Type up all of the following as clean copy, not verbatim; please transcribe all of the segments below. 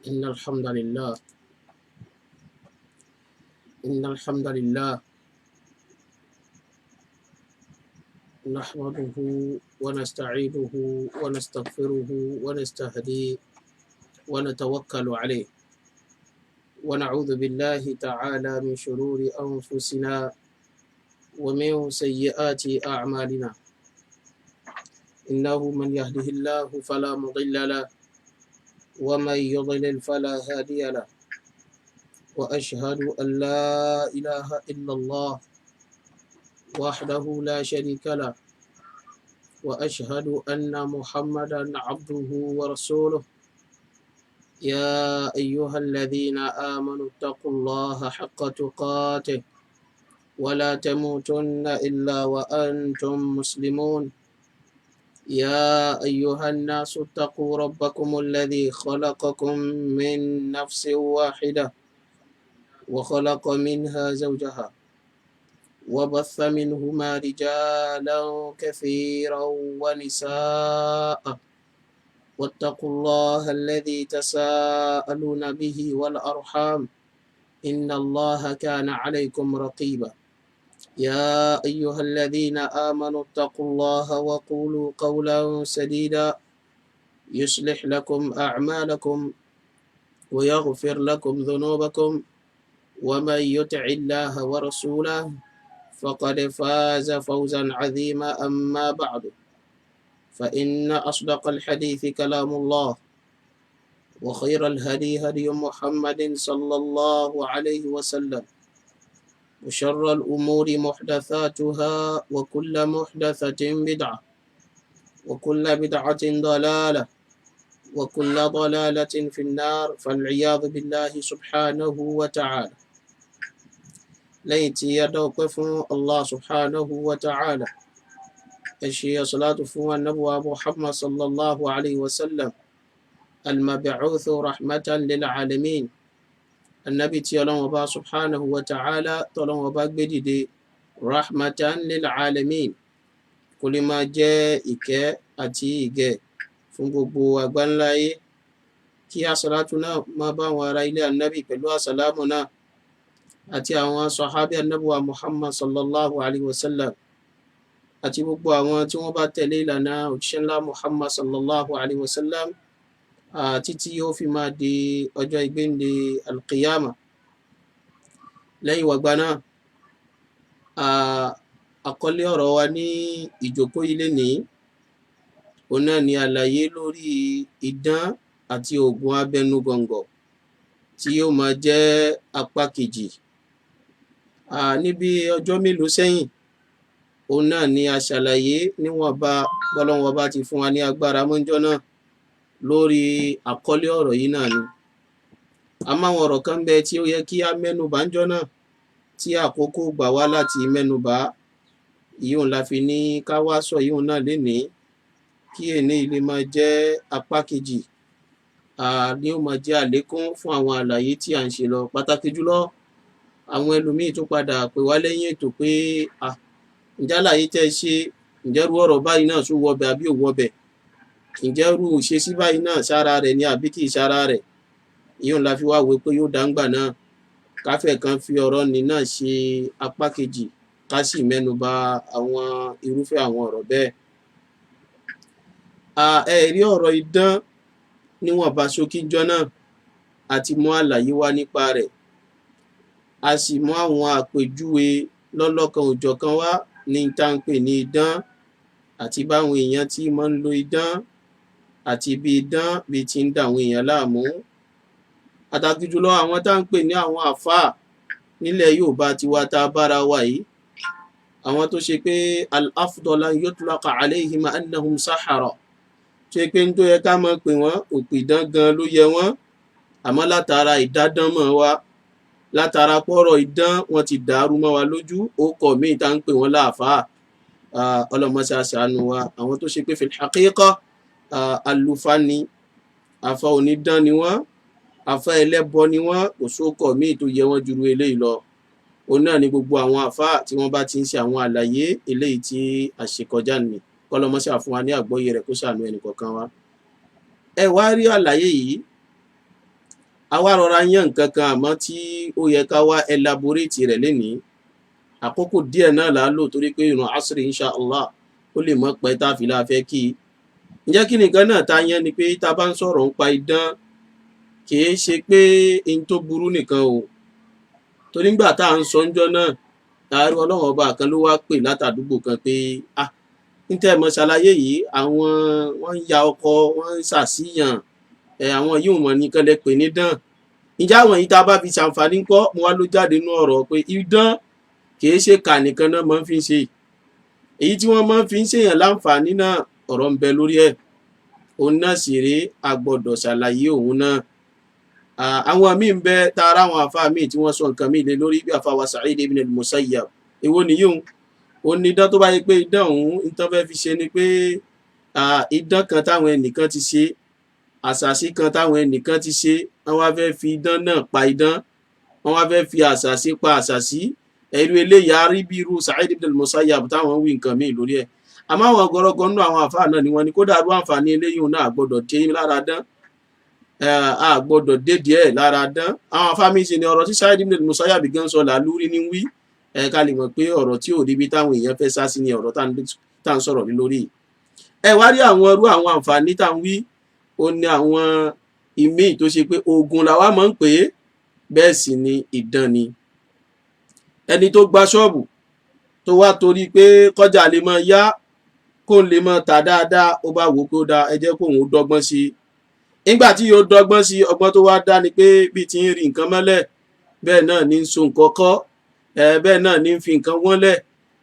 إن الحمد لله إن الحمد لله نحمده ونستعينه ونستغفره ونستهديه ونتوكل عليه ونعوذ بالله تعالى من شرور أنفسنا ومن سيئات أعمالنا إنه من يهده الله فلا مضل له ومن يضلل فلا هادي له وأشهد أن لا إله إلا الله وحده لا شريك له وأشهد أن محمدا عبده ورسوله يا أيها الذين آمنوا اتقوا الله حق تقاته ولا تموتن إلا وأنتم مسلمون يا أيها الناس اتقوا ربكم الذي خلقكم من نفس واحدة وخلق منها زوجها وبث منهما رجالا كثيرا ونساء واتقوا الله الذي تساءلون به والأرحام إن الله كان عليكم رقيبا يا أيها الذين آمنوا اتقوا الله وقولوا قولا سديدا يصلح لكم أعمالكم ويغفر لكم ذنوبكم ومن يطع الله ورسوله فقد فاز فوزا عظيما أما بعد فإن أصدق الحديث كلام الله وخير الهدي هدي محمد صلى الله عليه وسلم وشر الأمور محدثاتها وكل محدثة بدعة وكل بدعة ضلالة وكل ضلالة في النار فالعياذ بالله سبحانه وتعالى ليتي يدوقف الله سبحانه وتعالى الشيء صلاة فوى النبوة محمد صلى الله عليه وسلم المبعوث رحمة للعالمين النبي تيالون وبا سبحانه وتعالى طلون وبا بدي رحمة للعالمين كل ما جاء إكا أتي إكا فنبو أغبان لاي كي صلاتنا ما با ورائل النبي بلوا سلامنا أتي أوان صحابي النبوة محمد صلى الله عليه وسلم àti gbogbo àwọn tí wọ́n bá tẹ̀lé ìlànà òjíṣẹ́ ńlá Muhammad sallallahu alaihi wasallam títí yóò fi máa di ọjọ́ ìgbéǹde alqiyama. Lẹ́yìn wàgbà náà àkọlé ọ̀rọ̀ wa ní ìjókòó ilé ní òun náà ni àlàyé lórí idán àti oògùn abẹnugọ̀ngọ̀ tí yóò máa jẹ́ apá kejì. Níbi ọjọ́ mélòó sẹ́yìn òun náà ni a ṣàlàyé níwọ̀nba bọ́lọ́wọ́ bá ti fún wa ní agbára mọ́jọ́ náà lórí àkọlé ọ̀rọ̀ yìí náà ni. Àmọ́ àwọn ọ̀rọ̀ kan bẹ tí ó yẹ kí a mẹ́nubà ńjọ́ náà tí àkókò gbà wá láti mẹ́nubà, ìyóhùn la fi ní ká wá sọ ìyóhùn náà lénìí kí èní ilé máa jẹ́ apá kejì ni ó máa jẹ́ àlékún fún àwọn àlàyé tí à ń ṣe lọ. Pàtàkì jùlọ àwọn ẹlòmíì tó padà pè wá lẹ́yìn ètò pé ǹjẹ́ àlàyé tẹ́ ṣe ǹjẹ́ rú ọ̀rọ̀ báyìí náà tún wọbẹ̀ àbí ò wọbẹ̀, ǹjẹ́ rú ṣe sí báyìí náà sára rẹ̀ ni àbí kì í sára rẹ̀. ìyóhùn la fi wá wò pé yóò dáńgbà náà káfẹ́ kan fi ọ̀rọ̀ ní náà ṣe apá kejì ká sì mẹ́nuba àwọn irúfẹ́ àwọn ọ̀rọ̀ bẹ́ẹ̀. Ẹ̀rí ọ̀rọ̀ idán níwọ̀nba ṣókíjọ́ náà àti mú àlàyé wá nípa rẹ̀, a sì mú àwọn àpèjúwe lọ́lọ́kan òjọ̀kan wá ní tá ń pè ní idán àti báwọn èèyàn tí máa ń lo idán àti bí idán bí ti ń dà àwọn èèyàn láàmú. Pàtàkì jùlọ àwọn tá ń pè ní àwọn àfáà nílẹ̀ Yorùbá tiwa tá a bára wa yìí, àwọn tó ṣe pé al-afdal an yutlaqa alayhim annahum sahara, ṣe pé ń tó yẹ ká máa pè wọ́n òpìdán gan ló yẹ wọ́n, àmọ́ látara ìdádánmọ̀ wa látara pọ́rọ̀ idán wọn ti dàrú mọ́ wa lójú, ó kọ̀ míì tá ń pè wọ́n láàfáà. Ọlọ́mọṣẹ́ àṣàánú wa. Àwọn tó ṣe pé fil haqiqa àlùfáà ni, àfà onídán ni wọ́n, àfà ẹlẹ́bọ ni wọ́n, kò sókọ̀ míì tó yẹ wọ́n jùrú eléyìí lọ. Òun náà ni gbogbo àwọn àfáà tí wọ́n bá ti ń ṣe àwọn àlàyé eléyìí tí àṣekọjá ni. Kọ́lọ́mọṣẹ́ fún wa ní àgbọ́yé rẹ̀ kó ṣàánú ẹnì kọ̀ọ̀kan wa. Ẹ wá rí àlàyé yìí àwa rọra yàn nǹkan kan àmọ́ tí ó yẹ ká wá elaborate rẹ̀ lénìí àkókò díẹ̀ náà là á lò torí pé ìrun asri insha Allah ó lè mọ́ pẹ́ tá a fi la fẹ́ kí i. ǹjẹ́ kí nìkan náà ta yẹn ni pé tá a bá ń sọ̀rọ̀ nípa idán kìí ṣe pé in tó burú nìkan o, torí nígbà tá à ń sọ ńjọ́ náà ààrẹ ọlọ́run ọba kan ló wá pè látàdúgbò kan pé ní tẹ́ ẹ mọ̀ ṣàlàyé yìí àwọn wọ́n ń ya ọkọ wọ́n ń ṣàṣìyàn àwọn yìí ò mọ̀ nìkan lẹ pè ní dán. ìjà àwọn yìí tá a bá fi ṣàǹfààní ńkọ́ mo wá ló jáde nínú ọ̀rọ̀ pé idán kìí ṣe kà nìkan náà máa ń fi ṣe, èyí tí wọ́n máa ń fi ṣèyàn láǹfààní náà ọ̀rọ̀ ń bẹ lórí ẹ̀, òun náà sì rèé a gbọ́dọ̀ ṣàlàyé òun náà. àwọn míì ń bẹ tààrà àwọn àfáà míì tí wọ́n sọ nǹkan míì lé lórí bí àfáà wa Sa'id ibn al-Musayyab. èwo nìyí òun ní idán tó bá yẹ pé idán òun nǹkan fẹ́ fi ṣe ni pé idán kan táwọn ẹnìkan ti ṣe, àṣàṣì kan táwọn ẹnìkan ti ṣe, wọ́n wá fẹ́ fi idán náà pa idán, wọ́n wá fẹ́ fi àṣàṣì pa àṣàṣì. ẹ̀rú eléyà rí bí irú Sa'id ibn al-Musayyab táwọn wí nǹkan míì lórí ẹ̀. àmọ́ àwọn ọgọ́rọ́gọ́ nínú àwọn àfáà náà ni wọ́n ní kódà rú àǹfààní eléyìí náà gbọ́dọ̀ dé lára dán, a gbọ́dọ̀ dé díẹ̀ lára dán. àwọn àfáà míì sì ni ọ̀rọ̀ tí Sa'id ibn al-Musayyab gan sọ làlúrí ní wí ká lè mọ̀ pé ọ̀rọ̀ tí ò ríbi táwọn èèyàn fẹ́ sá sí ni ọ̀rọ̀ tá à ń sọ̀rọ̀ lórí. ẹ wá rí àwọn irú àwọn àǹfààní tá à ń wí ó ní àwọn ìmíì tó ṣe pé oògùn làwa máa ń pè é, bẹ́ẹ̀ sì ni idán ni. ẹni tó gba ṣọ́ọ̀bù tó wá torí pé kọjá lè máa yá kó lè máa tà dáadáa ó bá wò pé ó da ẹ jẹ́ kóun dọ́gbọ́n sí i. nígbà tí yóò dọ́gbọ́n sí i, ọgbọ́n tó wá dá ni pé bí ti ń rí nǹkan mọ́lẹ̀ bẹ́ẹ̀ náà ní ń so nǹkan kọ́, bẹ́ẹ̀ náà ní ń fi nǹkan wọ́nlẹ̀,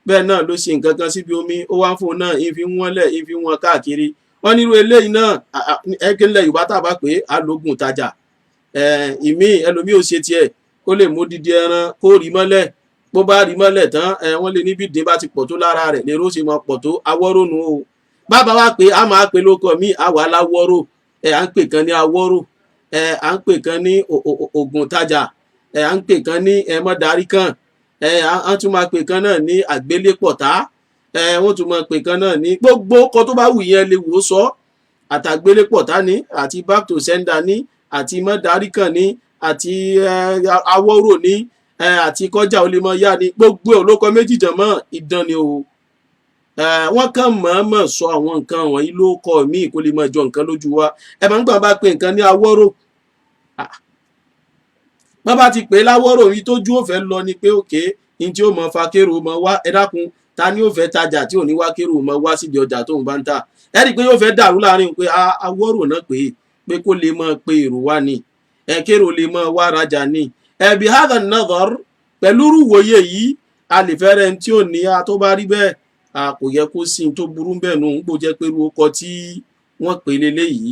bẹ́ẹ̀ náà ló ṣe nǹkan kan síbi omi ó wá ń fún un náà ń fi wọ́nlẹ̀ ń fi wọ́n káàkiri. wọ́n nírú eléyìí náà ẹ̀kínlẹ̀ Yorùbá tá a bá pè é alógùn tajà. ìmíì ẹlòmíì ò ṣe tiẹ̀ kó lè mú dídí ẹran kó rí mọ́lẹ̀, bó bá rí mọ́lẹ̀ tán wọ́n lè ní bí dín bá ti pọ̀ tó lára rẹ̀ lèrò ṣe máa pọ̀ tó awọ́rò nù o. bàbá wa pé a máa pe lóko míì àwa láwọ́rò, à ń pè kan ní awọ́rò, à ń pè kan ní ògùn tajà, à ń pè kan ní mọ́darí kan, à ń tún máa pè kan náà ní àgbélépọ̀tá, wọ́n tún máa pè kan náà ní gbogbo ọkọ̀ tó bá wù yẹn lè wò ó sọ, àtàgbélépọ̀tá ní àti back to sender ní àti mọ́darí kan ní àti awọ́rò ní àti kọjá ó lè mọ yá ni, gbogbo olóko méjì jẹmọ́ idán ni o. wọ́n kàn mọ̀ọ́mọ̀ sọ àwọn nǹkan wọ̀nyí ló kọ míì kó lè mọ jọ nǹkan lójú wa. ẹ máa ń gbà bá pe nǹkan ní awọ́rò, bá bá ti pè é láwọ́rò yìí tójú ò fẹ́ lọ ni pé òkè ní tí ó mọ fa kérò mọ wá, ẹ dákun ta ni ó fẹ́ tajà tí ò ní wá kérò mọ wá síbi ọjà tóun bá ń tà. ẹ rí i pé yóò fẹ́ dàrú láàrin pé awọ́rò náà pé kó lè mọ pé èrò wá ni, kérò lè mọ wá rajà ni. bí hadha an-nadhar pẹ̀lú rúwòye yìí a lè fẹ́rẹ̀ tí ò ní tó bá rí bẹ́ẹ̀ kò yẹ kó sí tó burú bẹ́ẹ̀ nù ń gbó jẹ́ pé irú ọkọ̀ tí wọ́n pè lélẹ́yìí.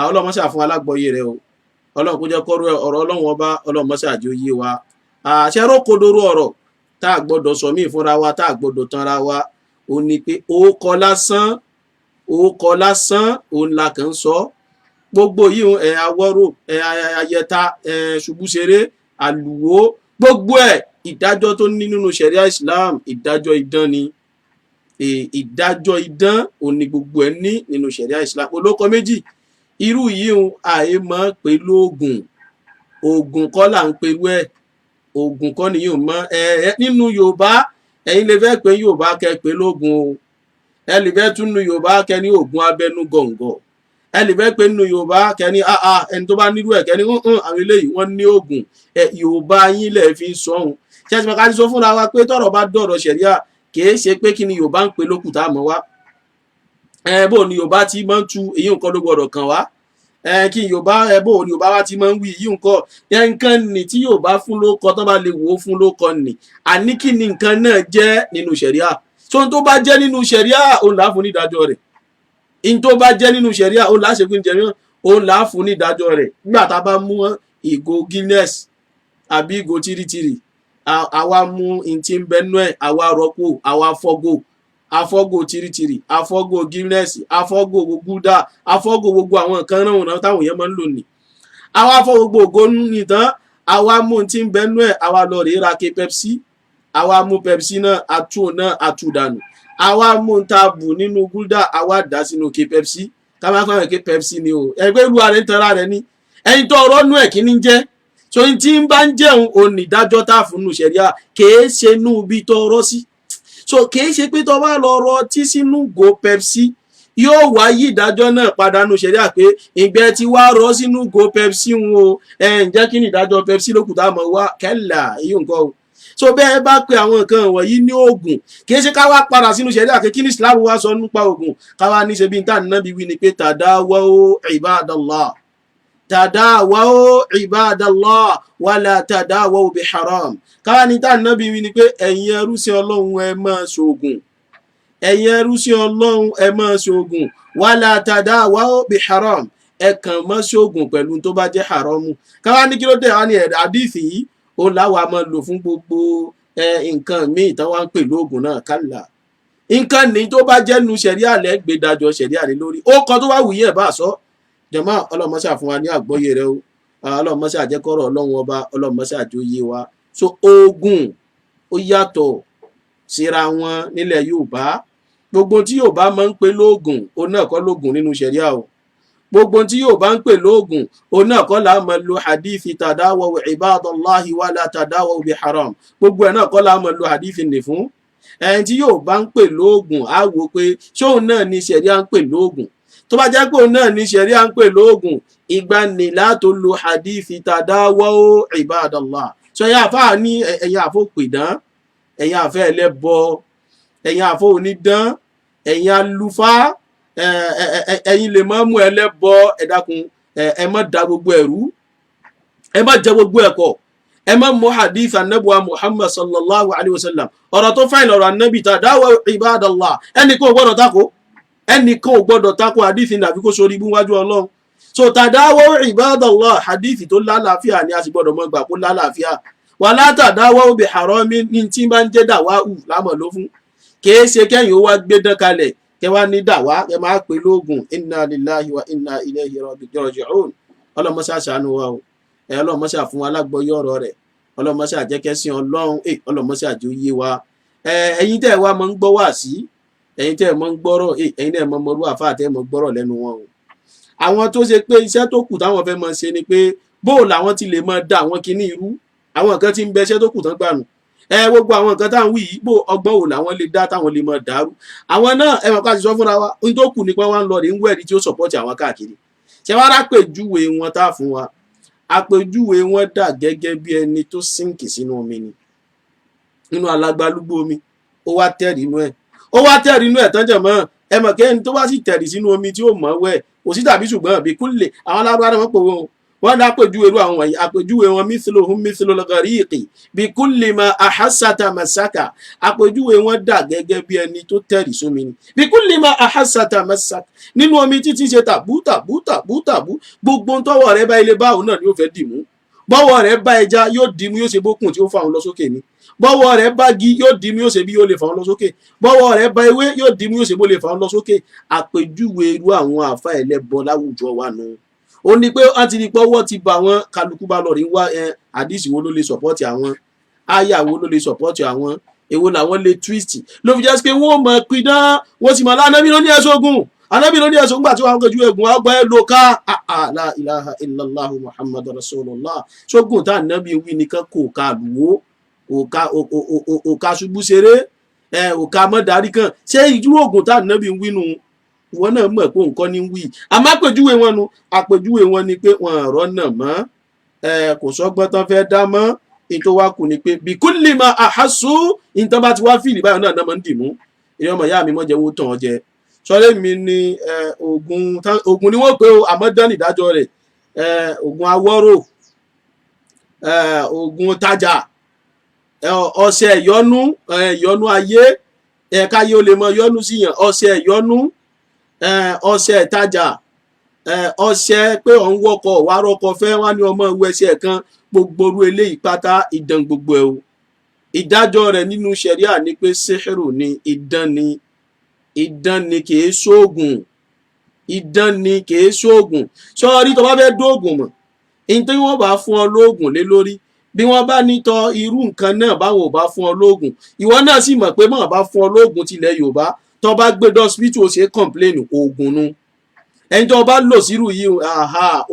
Ọlọ́run máa ṣàfún alágbọ̀yé rẹ̀ o, Ọlọ́run kó jẹ́ kọ́rọ̀ ọ̀rọ̀ Ọlọ́run ọba Ọlọ́run máa ṣàjò yé wa. àṣẹrò kodoro ọ̀rọ̀ tá a gbọ́dọ̀ sọ míì fúnra wa tá a gbọ́dọ̀ tanra wa ó ní pé òkọ lásán òun la kàn ń sọ. gbogbo yìí awọ́rò ayẹta ṣubúṣeré àlùwò gbogbo ẹ̀ ìdájọ́ tó ní nínú ṣẹ̀ríà Islam ìdájọ́ idán ni. ìdájọ́ idán òun ni gbogbo ẹ̀ ní nínú ṣẹ̀ríà Islam. olóko méjì irú yìí àyè máa pè lóògùn, oògùn kọ́ là ń perú ẹ̀, oògùn kọ́ nìyí ò mọ́ nínú Yorùbá ẹ̀yin lè fẹ́ pé Yorùbá kẹ́ pé lóògùn o, ẹ lè fẹ́ tún nu Yorùbá kẹ́ ní oògùn abẹ́nú gọ̀ǹgọ̀, ẹ lè fẹ́ pé nínú Yorùbá kẹ́ ní ẹni tó bá nírú ẹ̀ kẹ́ ní àwọn eléyìí wọ́n ní oògùn Yorùbá yín lẹ̀ fi ń sọ ohun. ṣé ẹ ti mọ̀ ká ti sọ fúnra wa pé tọ́rọ̀ bá dọ̀rọ̀ ṣẹ̀ríà kìí ṣe pé kí ni Yorùbá ń pe lókùtà mọ́ wá. bó ni Yorùbá ti máa ń tu èyí nǹkan ló gbọdọ̀ kàn wá. kí Yorùbá bó ni Yorùbá wa ti máa ń wí èyí nǹkan nì tí Yorùbá fún lóko tán bá lè wò ó fún lóko nì àní kí ni nǹkan náà jẹ́ nínú ṣẹ̀ríà. tó ń tó bá jẹ́ nínú ṣẹ̀ríà òun là á fún nídàájọ́ rẹ̀. in tó bá jẹ́ nínú ṣẹ̀ríà òun là á ṣe fún ìjẹ̀ríà òun là á fún nídàájọ́ rẹ̀. nígbà tá a bá mú ìgò Guinness àbí ìgò tìrìtìrì àwa mú ìtì ń bẹnu ẹ̀ àwa rọ́pò àwa afọ́gò tìrìtìrì afọ́gò Guinness afọ́gò gúdà afọ́gò gbogbo àwọn nǹkan náà táwọn èèyàn máa ń lò ní. àwa afọ́ gbogbo ògo nìtàn àwa mú ìtì ń bẹnu ẹ̀ àwa lọ rèé ra Pepsi àwa mú Pepsi náà àtúdànù àwa mú ń ta bù nínú gúdà àwa dà sínú Pepsi ká má fẹ́ràn Pepsi ni o ẹgbẹ́ ìlú ààrẹ ń tanra rẹ ní ẹni tó ọ̀rọ̀ nú ẹ̀ kí ní jẹ́ so n tí ń bá ń jẹun onídájọ́ tá fún nù ṣẹ̀ríà kìí ṣe nú bí tó ọ̀rọ̀ sí so kìí ṣe pé tó bá lọ rọ tí sínú go Pepsi yóò wá yí ìdájọ́ náà padà nù ṣẹ̀ríà pé ìgbẹ́ tí wá rọ sínú go Pepsi ń o ǹjẹ́ kí ni ìdájọ́ Pepsi lókùtà mọ̀ wá kẹ́là èyí nǹkan o so bẹ́ẹ̀ bá pe àwọn nǹkan wọ̀nyí ní oògùn kì í ṣe ká wá padà sínú ṣẹ̀ríà pé kí ní Islam wá sọ nípa oògùn ká wá ní ṣe bí n tá nínú bí wí ni pé tadawaw ibadallah tadawaw ibadallah wala tadawaw bi haram ká wá ní tá nínú bí wí ni pé ẹ̀yin ẹrúsìn Ọlọ́run ẹ máa ṣoògùn ẹ̀yin ẹrúsìn Ọlọ́run ẹ máa ṣoògùn wala tadawaw bi haram ẹ kàn máa ṣoògùn pẹ̀lú tó bá jẹ́ haramu ká wá ní kí ló dé wá ní àdífì yìí ó láwa máa lò fún gbogbo nǹkan míì tán wá ń pè lóògùn náà kálá nǹkan ní tó bá jẹ́nu ṣẹ̀ríà lẹ́gbẹ̀dájọ́ ṣẹ̀ríà lé lórí ó kọ tó wá wù yẹn bá sọ jàmá ọlọ́mọṣà fún wa ní àgbọ́yé rẹ o ọlọ́mọṣà àjẹkọ́rọ̀ ọlọ́run ọba ọlọ́mọṣà àjòyè wa so oògùn ó yàtọ̀ síra wọn nílẹ̀ Yorùbá gbogbo tí Yorùbá máa ń pè lóògùn ó náà kọ́ lóògùn nínú ṣẹ̀ríà o gbogbo tí yóò bá ń pè lóògùn òun náà kọ́ la máa lo hadithi tadawaw ibadallahi wala tadawaw bi haram gbogbo ẹ̀ náà kọ́ la máa lo hadithi nì fún ẹni tí yóò bá ń pè lóògùn á wò pé ṣóun náà ní ṣẹ̀ríà ń pè lóògùn tó bá jẹ́ pé òun náà ní ṣẹ̀ríà ń pè lóògùn ìgbà ní látò lo hadithi tadawaw ibadallah sọ ẹ̀yin àfáà ní ẹ̀yin àfó pèdán ẹ̀yin àfẹ́ ẹlẹ́bọ ẹ̀yin àfó onídán ẹ̀yin alufá ẹ̀yin lè máa mú ẹlẹ́bọ ẹ dákun ẹ má da gbogbo ẹ̀rú ẹ má jẹ gbogbo ẹ̀kọ́ ẹ má mú hadith anabuwa Muhammad sallallahu alayhi wa sallam ọ̀rọ̀ tó fáìn lọ́rọ̀ anabi tadawaw ibadallah ẹnìkan ò gbọ́dọ̀ tako hadith ní àfi kó sórí ibú wájú Ọlọ́run so tadawaw ibadallah hadith tó lálàáfíà ni a sì gbọ́dọ̀ mọ́ gbà kó lálàáfíà wala tadawaw bi harami ní tí bá ń jẹ́ dàwáhù lámọ̀ ló fún kìí ṣe kẹ́yìn ó wá gbé dán kalẹ̀ kẹ wá ní dàwá kẹ máa pè lóògùn inna lillahi wa inna ilayhi raji'un ọlọ́mọṣà ṣàánú wa o ọlọ́mọṣà fún wa lágbọ́yé ọ̀rọ̀ rẹ̀ ọlọ́mọṣà jẹ́kẹ́sìn Ọlọ́run ọlọ́mọṣà jẹ́ ó yé wa ẹ̀yin tẹ́ wá mọ́ ń gbọ́ wá sí ẹ̀yin tẹ́ mọ́ ń gbọ́rọ̀ ẹ̀yin náà mọ́ mọ́rú àfáà tẹ́ mọ́ gbọ́rọ̀ lẹ́nu wọn o àwọn tó ṣe pé iṣẹ́ tó kù táwọn fẹ́ mọ́ ṣe ni pé bóò làwọn ti lè mọ́ da àwọn kinní irú àwọn nǹkan tí ń bẹ iṣẹ́ tó kù tán gbànú gbogbo àwọn nǹkan táwọn wí yìí bó ọgbọ́n wò làwọn lè dá táwọn lè mọ dàrú àwọn náà ẹ̀wọ̀n ká ti sọ fúnra wa ohun tó kù nípa wa ń lọ rí ń wẹ̀rí tí ó sọ̀pọ̀tì àwọn káàkiri ṣé wàá rápèjúwe wọn tá fún wa àpèjúwe wọn dà gẹ́gẹ́ bí ẹni tó sínkì sínú omi ni nínú alágbálúgbó omi ó wá tẹ̀rí inú ẹ̀ tán jẹ̀mọ́ ẹ mọ̀ kí ẹni tó bá sì tẹ̀rí sínú omi tí ó mọ̀ wẹ̀ kò sí tàbí ṣùgbọ́n bí kúlè àwọn alágbára wọn pò wọ́n dá àpèjúwe irú àwọn wọ̀nyí àpèjúwe wọn mithluhum mithlul ghariqi bí kulli ma ahassata masaka àpèjúwe wọn dà gẹ́gẹ́ bí ẹni tó tẹ̀rì sómi ni bí kulli ma ahassata masaka nínú omi títí ṣe tàbú gbogbo tọ́wọ́ rẹ̀ bá ilé báwo náà ni ó fẹ́ dìmú bọ́wọ́ rẹ̀ bá ẹja yóò dìmú yóò ṣe bókùn tí ó fà wọn lọ sókè ni bọ́wọ́ rẹ̀ bá gi yóò dìmú yóò ṣe bí yóò lè fà wọn lọ sókè bọ́wọ́ rẹ̀ bá ewé yóò dìmú yóò ṣe bó lè fà wọn lọ sókè àpèjúwe irú àwọn àfa ẹlẹ́bọ láwùjọ wa nù ó ní pé wọ́n ti rí pọ́wọ́ ti bá wọn kálukú bá lọ rí wá àdìsí wo ló lè sọ̀pọ́tì àwọn àyà wo ló lè sọ̀pọ́tì àwọn èwo làwọn lè twist ló fi jẹ́ pé wọ́n mọ̀ pidán wọ́n sì mọ̀ lánàbí ló ní ẹ̀ṣọ́gun anábì ló ní ẹ̀ṣọ́gun gbà tí wọ́n kojú ẹ̀gùn ọgbà ẹ̀ ló ká la ilaha illallah muhammad rasulullah ṣógun tá ànábì wí nìkan kò ká lùwó òka ṣubú ṣeré òka mọ́darí kan ṣé ìdúró ògùn tá ànábì wí nù wọn náà mọ̀ pé nǹkan ní wí àmọ́ àpèjúwe wọn nu àpèjúwe wọn ni pé wọn ọ̀rọ̀ náà mọ́ kò sọ́gbọ́n tán fẹ́ dá mọ́ ètò wa kù ni pé bí kulli ma ahassu ìtàn bá ti wá fìlì báyọ̀ náà mọ́ ń dìmú ìyá ọmọ ìyá mi mọ́ jẹ́ owó tàn ọ́ jẹ sọ́lé mi ni oògùn ni wọ́n pè ó àmọ́ dán ìdájọ́ rẹ̀ oògùn awọ́rò oògùn tajà ọṣẹ ìyọnú ayé ẹ̀ka yóò lè mọ yọnú síyàn ọṣẹ ìyọnú ọṣẹ ìtajà ọṣẹ pé òun wọkọ̀ wá rọkọ̀ fẹ́ wá ní ọmọ ìwé ẹṣẹ kan gbogbo orú eléyìí pátá ìdán gbogbo ẹ̀ o ìdájọ́ rẹ̀ nínú ṣẹ̀ríà ni pé sẹ́hẹ̀rù ni ìdán ni kìí ṣoògùn ìdán ni kìí ṣoògùn sọ́ọ́rí tó bá fẹ́ dóògùn mọ̀ èyí tí wọ́n bá fún ọ lóògùn lé lórí bí wọ́n bá nítọ́ irú nǹkan náà báwọn ò bá fún ọ lóògùn ìwọ náà sì mọ̀ pé mọ̀ bá fún ọ lóògùn tilẹ̀ Yorùbá tó bá gbé dọ́sípítù ó ṣe kọ̀ǹpléènì oògùn nu ẹni tó bá lò sírù yìí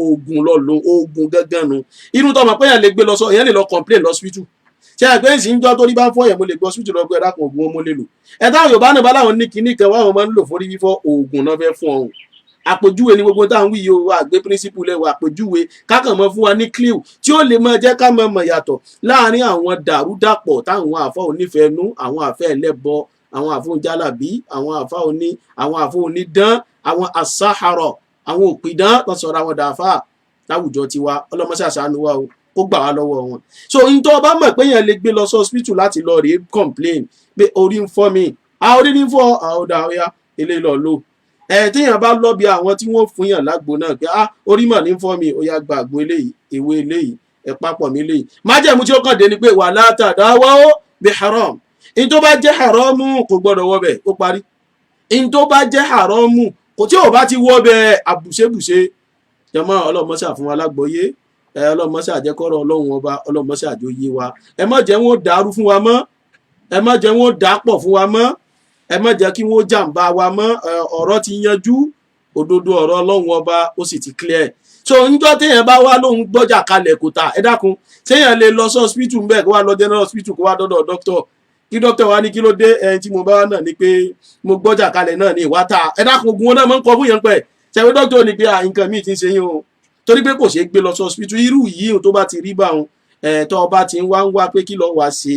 oògùn lọ lo oògùn gángan nu inú tó mọ̀ pé èèyàn lè gbé lọ sọ èèyàn lè lọ complain lọ hospital ṣe àgbẹ̀ ìsìn ń jọ́ tó rí bá fọ́ yẹn mo lè gbọ́ hospital lọ gbé ẹ̀dá kan oògùn mo lè lò ẹ̀dá Yorùbá náà bá láwọn ní kinní kan wáwọn máa ń lò fórí fífọ́ oògùn náà fẹ́ fún ọ̀hún àpèjúwe ní gbogbo táwọn wí yìí àgbé principle lẹ́wọ̀ àpèjúwe kákan mọ́ fún wa ní clue tí ó lè máa jẹ́ ká mọ̀ yàtọ̀ láàárín àwọn dàrúdàpọ̀ táwọn àfọ́ onífẹ̀ẹ́nú àwọn àfẹ́ ẹlẹ́bọ àwọn àfọ́ jálàbí àwọn àfọ́ onídán àwọn àsáhàrọ̀ àwọn òpìdán tó sọ̀rọ̀ àwọn dàáfà láwùjọ tiwa ọlọ́mọṣẹ́ àṣàánú wa o kó gbà wá lọ́wọ́ wọn. so n tó bá mọ̀ pé yẹn lè gbé lọ sí hospital láti lọ rèé complain pé orí ń fọ́ mi orí ní fọ́ ọ̀dà ọ̀yà eléyìí lọ lò téèyàn bá lọ bí àwọn tí wọ́n fún yàn lágbo náà pé orí mọ̀ ní fọ́ mi ó yá gba àgbo eléyìí ewé eléyìí ẹ papọ̀ mi eléyìí májẹ̀mú tí ó kàn dé ni pé wala tadawaw bi haram in tó bá jẹ́ haramu kò gbọ́dọ̀ wọbẹ̀ ó parí in tó bá jẹ́ haramu kò tí ò bá ti wọbẹ̀ àbùṣebùṣe jọmọ́ ọlọ́mọṣà fún wa lágbọ́yé ọlọ́mọṣà àjẹkọ́rọ̀ ọlọ́run ọba ọlọ́mọṣà àjòyé wa ẹ má jẹ́ wọn dàrú fún wa mọ́ ẹ má jẹ́ wọn dàpọ̀ fún wa mọ́ ẹ má jẹ́ kí wọ́n jàǹbá wa mọ́ ọ̀rọ̀ ti yanjú òdodo ọ̀rọ̀ ọlọ́run ọba ó sì ti clear so níjọ́ téèyàn bá wá lóhun gbọ́jà kalẹ̀ kò tà ẹ dákun téèyàn lè lọ sí hospital mbẹ́ kó wá lọ general hospital kó wá dọ́dọ̀ doctor kí doctor wá ní kí ló dé ẹni tí mo bá wá náà ni pé mo gbọ́jà kalẹ̀ náà ní ìwá ta ẹ dákun ogun wọn náà máa ń kọ fún yẹn pẹ̀ ṣẹ̀wé doctor ní pé nǹkan míì ti ń ṣe yín o torí pé kò ṣeé gbé lọ sí hospital irú yìí tó bá ti rí bá wọn tó ọba ti ń wá pé kí lọ́ọ́ wá ṣe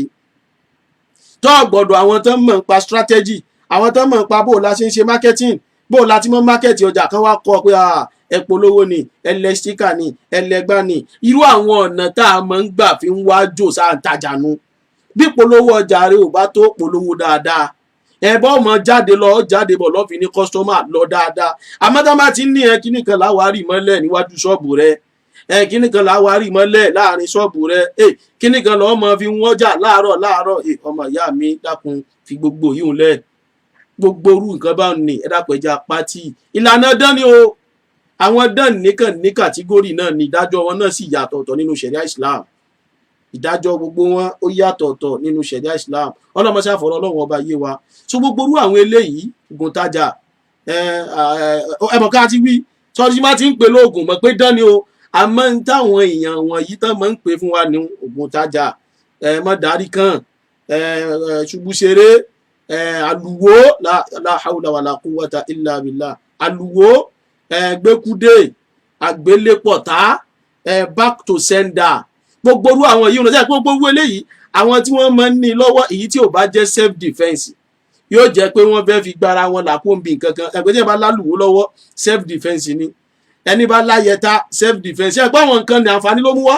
tó gbọ́dọ̀ àwọn tó mọ̀ nípa strategy àwọn tó mọ̀ nípa bó la ṣe ń ṣe marketing bó la ti mọ̀ market ọjà kan wá kọ pé ẹ polówó ni ẹlẹ́stíkà ni ẹlẹ́gbá ni irú àwọn ọ̀nà tá a máa ń gbà fi ń wá jò sáà ń tajà nu bí polówó ọjà rẹ ò bá tó polówó dáadáa ẹ̀bọ́ ọmọ jáde lọ jáde bọ̀ lọ́fi ní kọ́sítọ́mà lọ dáadáa àmọ́ tá a bá ti ní kíní kan láwárí mọ́lẹ̀ níwájú ṣọ́ọ̀bù rẹ kíní kan láwárí mọ́lẹ̀ láàrin ṣọ́ọ̀bù rẹ kíní kan lọ́ọ́ mọ fi wọ́n jà láàárọ̀ ọmọ ìyá mi dákun fi gbogbo yìí lẹ̀ gbogbo orú nǹkan bá ní ẹ̀dàpẹ̀já pátì ìlànà dán ni o àwọn dán nìkan ní kàtígórì náà ní ìdájọ́ wọn náà sì yàtọ̀ ọ̀tọ̀ nínú ṣẹ̀ríà Islam ìdájọ́ gbogbo wọn ó yàtọ̀ ọ̀tọ̀ nínú ṣẹ̀ríà Islam ọlọ́mọṣẹ́ àfọ̀rọ̀ ọlọ́run ọba yé wa so gbogbo orú àwọn eléyìí ogun tajà ẹmọ̀ká ti wí sọ́ọ́dí má ti ń pè lóògùn mọ̀ pé dán ni o àmọ́ ń táwọn èèyàn wọ̀nyí tán máa ń pè fún wa ní ogun tajà mọ́ dárí kan ṣubú ṣeré aluwo la hawla wala quwwata illa billah aluwo gbẹkúdé àgbélépọ̀tá back to sender gbogbo orú àwọn yìí wọn gbogbo owó eléyìí àwọn tí wọ́n máa ń ní lọ́wọ́ èyí tí ò bá jẹ́ self defence yóò jẹ́ pé wọ́n fẹ́ fi gbára wọn làkóńbì nǹkankan ẹgbẹ́ tí wọ́n bá lálùwò lọ́wọ́ self defence ni ẹni bá láyẹta self defence ẹgbẹ́ àwọn nǹkan ní àǹfààní ló mú wá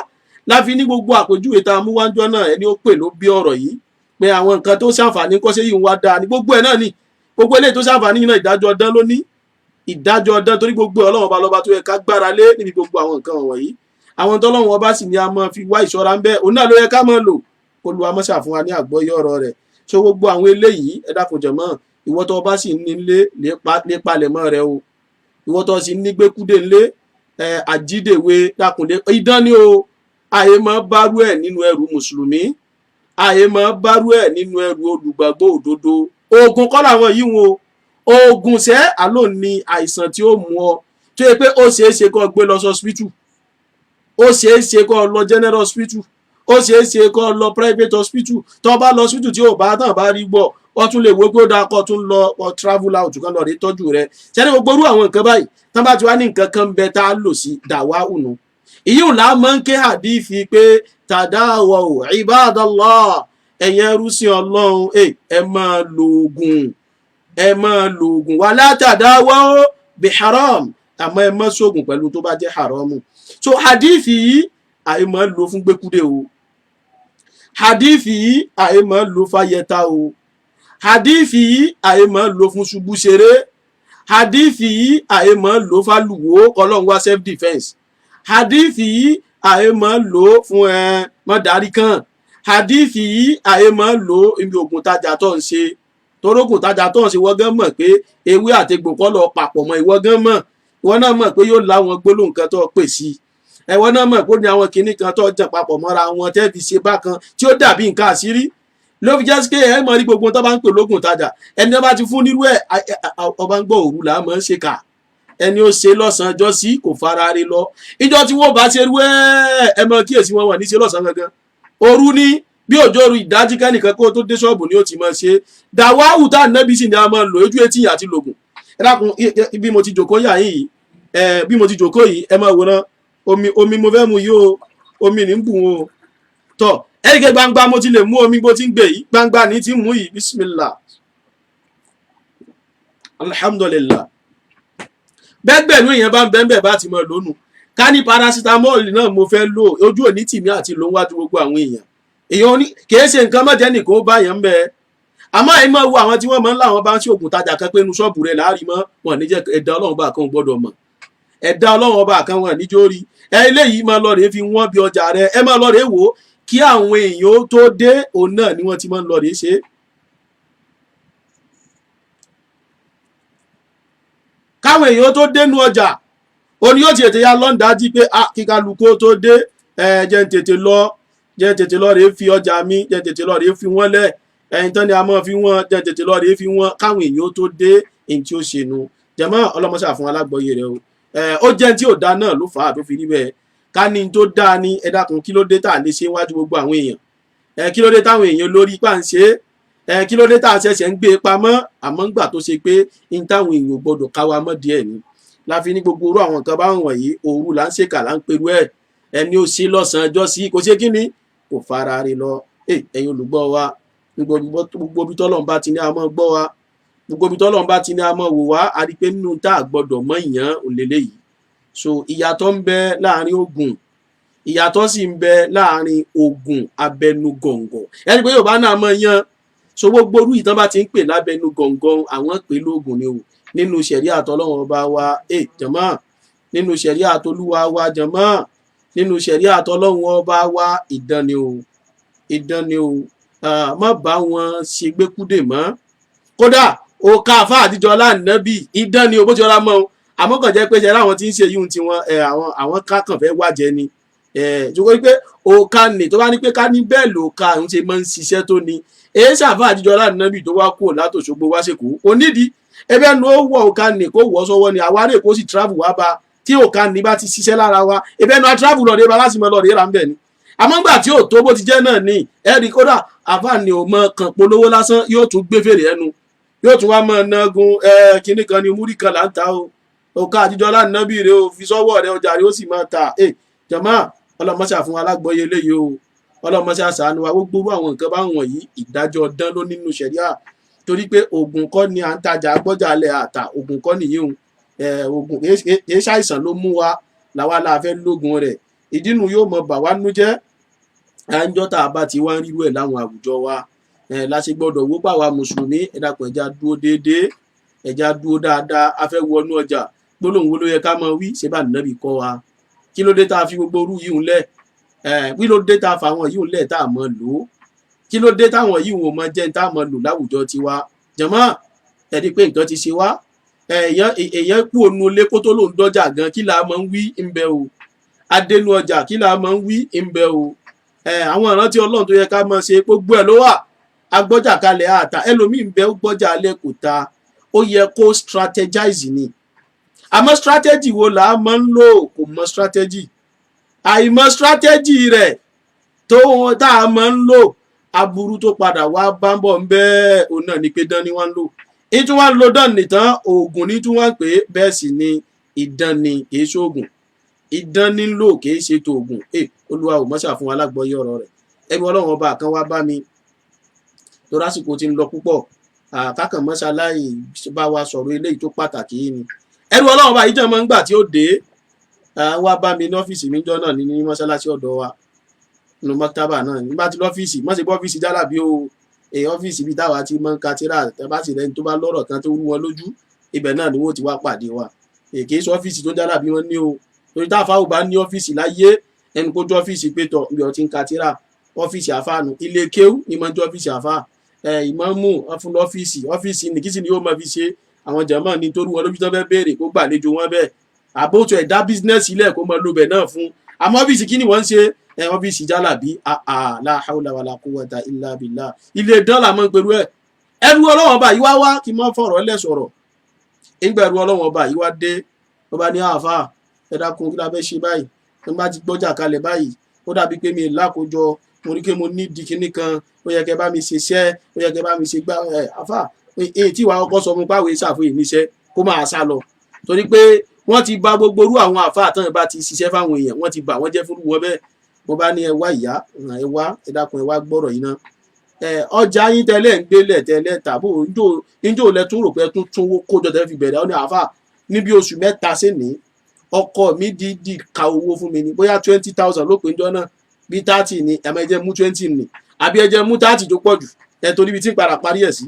láfi ní gbogbo àpèjúwe tá a mú wá ń jọ náà ẹni ó pè ló bí ọ̀rọ̀ yìí pé àwọn nǹkan tó ṣàǹfààní kọ́ṣẹ́ yìí ń wá dáa ní gbogbo ẹ̀ náà ni gbogbo eléyìí tó ṣàǹfààní náà ìdájọ́ ọdán ló ní ìdájọ́ ọdán torí gbogbo Ọlọ́run ọba lọ́ba tó yẹ ká gbára lé níbi gbogbo àwọn nǹkan wọ̀nyí àwọn tọ́lọ́run ọba sì ní a máa fi wá ìṣọ́ra ń bẹ́ òun náà ló yẹ ká máa lò Olúwa máa ṣàfún wa ní àgbọ́yé ọ̀rọ̀ rẹ̀ so gbogbo àwọn eléyìí ẹ dákun jọ̀mọ́ ìwọ tó bá sì ní lé palẹ̀mọ́ rẹ o ìwọ tó sì ní gbẹ́kúdé ńlé àjídèwe dákunlé idán ni o àyè máa bárú ẹ̀ nínú ẹrù mùsùlùmí àyè máa bárú ẹ̀ nínú ẹrù olùgbàgbọ́ òdodo oògùn kọ́ làwọn yìí wọn o oògùn sẹ́ àló ní àìsàn tí ó mú ọ tó yẹ pé ó ṣeé ṣe kó gbé lọ sí hospital ó ṣeé ṣe kó lọ general hospital ó ṣeé ṣe kó lọ private hospital tó bá lọ hospital tí ò bá tàn bá rí gbọ́ wọ́n tún lè wo pé ó dáa kó tún lọ travel out kan lọ rí tọ́jú rẹ̀ ṣẹ́ni gbogbo orú àwọn nǹkan báyìí tán bá ti wá ní nǹkan kan bẹ tá a lò sí dàwa ùnú ìyíùn là máa ń ké hadithi pé tadawaw ibadallah ẹ̀yin ẹrúsìn Ọlọ́run ẹ máa lo oògùn wala tadawaw bi haram àmọ́ ẹ má ṣoògùn pẹ̀lú tó bá jẹ́ haramu so hadithi yìí àyè máa lò fún gbẹ́kúdé o hadithi yìí àyè máa lò fáyẹta o hadithi yìí àyè máa lò fún ṣubú ṣeré hadithi yìí àyè máa lò fálùwò kọlọ́n wá self defence hadithi yìí àyè máa lò fún mọ́dárí kan hadithi yìí àyè máa lò ibi ògùn tajà tó ń ṣe torógùn tajà tó ń ṣe wọ́n gán mọ̀ pé ewé àtegbò kọ́ lọ papọ̀ mọ́ ìwọ́ gán mọ̀ ìwọ náà mọ̀ pé yóò láwọn gbólóhùn kan tó pè sí ẹ̀wọ́n náà mọ̀ pé ó ní àwọn kinní kan tó jẹ́ papọ̀ mọ́ra wọn tẹ́ fi ṣe bákan tí ó dàbí nǹkan àṣírí ló fi jẹ́ pé ẹ mọ̀ rí gbogbo tó bá ń pè lógùn tajà ẹni tó bá ti fún nírú ẹ̀ ọba ń gbọ́ òru là á mọ̀ ń ṣe kà ẹni ó ṣe lọ́sàn ọjọ́ sí kò fara rí lọ ìjọ tí wọ́n bá ṣe rú ẹ mọ kíyèsí wọn wà ní ṣe lọ́sàn gangan òru ní bí òjò ru ìdájí kẹ́nìkan kó tó dé ṣọ́ọ̀bù ni ó ti máa ṣe dàwáwù tá ànábì sì ni a máa lò ojú etí àti lògùn ẹ dákun bí mo ti jòkó yà yìí bí mo ti jòkó yìí ẹ máa wòran omi mo fẹ́ mu yìí o omi ní ń bù wọn o tọ́ ẹ̀ríkẹ́ gbangba mo ti lè mú omi bó ti ń gbé yìí gbangba ní ti mú yìí bismillah alhamdulillah bẹ́gbẹ̀rún èèyàn bá ń bẹ́ẹ̀ bá ti mọ̀ lónù ká ní paracetamol náà mo fẹ́ lò ojú òní tìmí àti lòun wájú gbogbo àwọn èèyàn ní kìí ṣe nǹkan mọ̀jẹ́ nìkan ó bá yẹn ń bẹ àmọ́ ẹ máa wo àwọn tí wọ́n máa ń láwọn bá ń ṣe oògùn tajà kan pé inú ṣọ́ọ̀bù rẹ̀ láàrin mọ́ wọn ní jẹ́ ẹ̀dá ọlọ́run bá kan gbọ́dọ̀ mọ̀ ẹ̀dá ọlọ́run ọba kan wọn níjó rí eléyìí máa lọ rèé fi wọ́n bí ọjà rẹ̀ ẹ máa lọ rèé wò ó kí àwọn èèyàn ó tó dé òun náà ni wọ́n ti máa ń lọ rèé ṣe é. káwọn èèyàn tó dénú ọjà òní yóò ti ètè ya lọ́ndájí pé kíkálukú tó dé jẹ́ ń tètè lọ rèé fi ọjà mi jẹ́ ń tètè lọ rèé fi wọ́n lẹ̀ ẹ̀yìn tán ni a máa fi wọ́n jẹ́ ń tètè lọ rèé fi wọ́n káwọn èèyàn tó dé èyí tí ó ṣe nu jẹ̀mọ́ ọlọ́mọṣà fún alágbọ̀yé rẹ o ó jẹ́ tí ò dá náà ló fà á tó fi rí bẹ́ẹ̀ ká ní tó dá ní ẹ dákun kí ló dé tá à lè ṣe wájú gbogbo àwọn èèyàn kí ló dé táwọn èèyàn lórí ipá ń ṣe kí ló dé tá à ṣẹ̀ṣẹ̀ ń gbé e pamọ́ àmọ́ ńgbà tó ṣe pé ní táwọn èèyàn gbọdọ̀ káwa mọ́ díẹ̀ ni láfi ní gbogbo orú àwọn nǹkan báwọn wọ̀nyí òru là ń ṣèkà là ń perú ẹ̀ ẹni ó ṣe lọ́sàn-án ọjọ́ sí kò ṣe kí ni kò fara rí lọ ẹ̀yin olùgbọ́ wa gbogbo ibi tọ́lọ́run bá ti ní a máa gbọ́ wa gbogbo ibi tọ́lọ́run bá ti ní a máa wò wá a rí pé nínú tá a gbọ́dọ̀ mọ́ ìyàn òlélẹ́ yìí so ìyàtọ̀ ń bẹ láàrin oògùn ìyàtọ̀ sì ń bẹ láàrin oògùn abẹnugọ̀ngọ̀ ẹni pé Yorùbá náà mọ̀ yan so gbogbo orú ìtàn bá ti ń pè lábẹnugọ̀ngọ̀ àwọn pè lóògùn ni o nínú ṣẹ̀ríà àtọlọ́run ọba wa jàmáà nínú ṣẹ̀ríà àtolúwa wa jàmáà nínú ṣẹ̀ríà àtọlọ́run ọba wa idán ni o má bá wọn ṣe gbẹ́kúdè mọ́ kódà òkà àfáà àtijọ́ láàánábì idán ni o bó ti ọlá mọ́ o àmọ́ kàn jẹ́ pé ṣe láwọn tí ń ṣe yíhun tiwọn àwọn kákàn fẹ́ wájẹ ni ṣùgbọ́n pé òkà nì tó bá ní pé ká ní bẹ́ẹ̀ lòkà òun ṣe máa ń ṣiṣẹ́ tó ni èyí ṣàfáà àtijọ́ láàánábì tó wá kúrò látòṣogbo wá ṣèkó onídìí ẹbẹ nu ó wọ òkà nì kó wọ sọ́wọ́ ni àwárẹ kó sì travel wá bá tí òkà nì bá ti ṣiṣẹ́ lára wa ẹbẹ nu a travel lọ rẹ bá láti mọ lọ rẹ rà ń bẹ ni àmọ́ gbà tí ò tó bó ti jẹ́ náà ni ẹ̀rí kódà àbá ni ò mọ kàn polówó lásán yóò tún gbé fèrè ẹnu yóò tún wá mọ nágun kinní kan ni múrí kan là ń ta o òkà àtijọ́ láàánábì rẹ o fi sọ́wọ́ rẹ ọjà rẹ ó sì máa ta jàmáà ọlọ́mọṣà fún alágbọ̀yé eléyìí o ọlọ́mọṣà ṣàánú wa gbogbo àwọn nǹkan bá wọ̀nyí ìdájọ́ ọdán ló nínú ṣẹ̀ríà torí pé oògùn kọ́ ni à ń tajà gbọ́jà alẹ́ àtà oògùn kọ́ nìyí o oògùn kìí ṣàìsàn ló mú wa làwa la fẹ́ lóògùn rẹ̀ ìdínú yóò mọ bà wá nú jẹ́ àńjọ́ tá a bá ti wá ń rírú ẹ̀ láwọn àwùjọ wa la ṣe gbọ́dọ̀ wó pàwa mùsùlùmí ẹ dákun ẹja dúró déédéé ẹja dúró dáadáa a fẹ́ wọnú ọjà gbólóhùn wo ló yẹ ká mọ wí ṣe bá nàbì kọ́ wa kí ló dé tá a fi gbogbo orú yìí ń lẹ̀ kí ló dé tá a fà wọn yìí ń lẹ̀ tá a mọ lò ó kí ló dé táwọn yìí wọn mọ jẹ́ tá a mọ lò láwùjọ tiwa jàmáà ẹni pé nǹkan ti ṣe wá èèyàn kú ònú ilé kó tó lòún dọ́jà gan kí la máa ń wí ń bẹ o adénú ọjà kí la máa ń wí ń bẹ o àwọn ìrántí Ọlọ́run tó yẹ ká máa ṣe gbogbo ẹ̀ ló wà agbọ́jà kalẹ̀ àtà ẹlòmíín bẹ ó gbọ́jà alẹ́ kò ta ó yẹ kó strategize ni àmọ́ strategy wo là á máa ń lò kò mọ strategy àìmọ̀ strategy rẹ̀ tó tá a máa ń lò aburú tó padà wá bá ń bọ̀ ń bẹ́ẹ̀ òun náà ni pé dán ni wọ́n ń lò ní tí wọ́n ń lo dán nìtàn oògùn ní tí wọ́n ń pè é bẹ́ẹ̀ sì ni idán ni kìí ṣoògùn idán ní lò kìí ṣe tó oògùn Olúwa ò mọ́ṣà fún alágbọ̀yé ọ̀rọ̀ rẹ̀ ẹbí Ọlọ́run ọba kan wá bá mi tó lásìkò ti ń lọ púpọ̀ kákan mọ́ṣá láì bá wa sọ̀rọ̀ eléyìí tó pàtàkì yìí ni ẹbí Ọlọ́run ọba yìí jẹ́ mọ́ ńgbà tí ó dé wá bá mi ní ọ́fíìsì mi jọ náà ní mọ́ṣáláṣí ọ̀dọ̀ wa nínú mọ́tàbà náà nígbà tí lọ́fíìsì mọ́ sí bọ́fíìsì jálàbí o ọ́fíìsì bíi táwa ti mọ́ ń ka tíra tẹ́bá sì rẹ́ni tó bá lọ́rọ̀ kan tó rú wọn lójú ibẹ̀ náà ni wọ́n ti wá pàdé wa kì í sọ ọ́fíìsì tó jálàbí wọn ní o torí táfà ò bá ní ọ́fíìsì láyé ẹni kó jọ ọ́fíìsì pé tọ̀ ibi ọtí ń ka tíra ọ́fíìsì àfáànù ilé kéwú ni mo ń jọ ọ́fíìsì àfáà ìmáàmù fún ọ́fíìsì ní kí sì ni yóò máa fi ṣe àwọn jàmáà ní tó rú wọn lójú tó fẹ́ béèrè kó gbàlejò wọn bẹ́ẹ̀ àbótú ẹ̀dá bísínẹ́sì ilẹ̀ kó máa lo bẹ̀ náà fún àmọ́ ọ́fíìsì kí ni wọ́n ń ṣe ọ́fíìsì jálàbí la hawla wala quwwata illa billah ilé dọ́là mọ́ ń perú ẹ̀ ẹrú Ọlọ́run ọba yìí wá kí n mọ́ fọ̀rọ̀ lẹ̀ sọ̀rọ̀ ìgbà ẹrú Ọlọ́run ọba yìí wá dé ó bá ní àáfà ẹ dákun kí la fẹ́ ṣe báyìí tó bá ti gbọ́jà kalẹ̀ báyìí ó dàbí pé mi lákòjọ mo rí pé mo ní di kinní kan ó yẹ kẹ́ bá mi ṣe iṣẹ́ ó yẹ kẹ́ bá mi ṣe gbá àáfà èyí tí wàá kọ́kọ́ sọ fún páwé ṣàfihàn níṣẹ́ kó máa sá lọ torí pé wọ́n ti bà gbogbo orú àwọn àáfà àtàn bá ti ṣiṣẹ́ fáwọn èèyàn wọ́n ti bà wọ́n jẹ́ fún wọn bẹ́ẹ̀ mo bá ní ẹ wá ìyá ẹ wá ẹ dákun ẹ wá gbọ́rọ̀ yìí náà ọjà yín tẹ́lẹ̀ ń gbélẹ̀ tẹ́lẹ̀ tàbí njó lẹ tún rò pé tún túnwó kójọ tẹ́ fi bẹ̀rẹ̀ ọ ní àáfà níbi oṣù mẹ́ta sí ní ọkọ mi dídì ka owó fún mi ní bóyá 20,000 ló pé njọ́ náà bí 30 ni ẹ̀mọ ẹ̀jẹ̀ mú 20 ni àbí ẹ̀jẹ̀ mú 30 tó pọ̀ jù ẹ̀ torí ibi tí ń padà parí ẹ̀ sí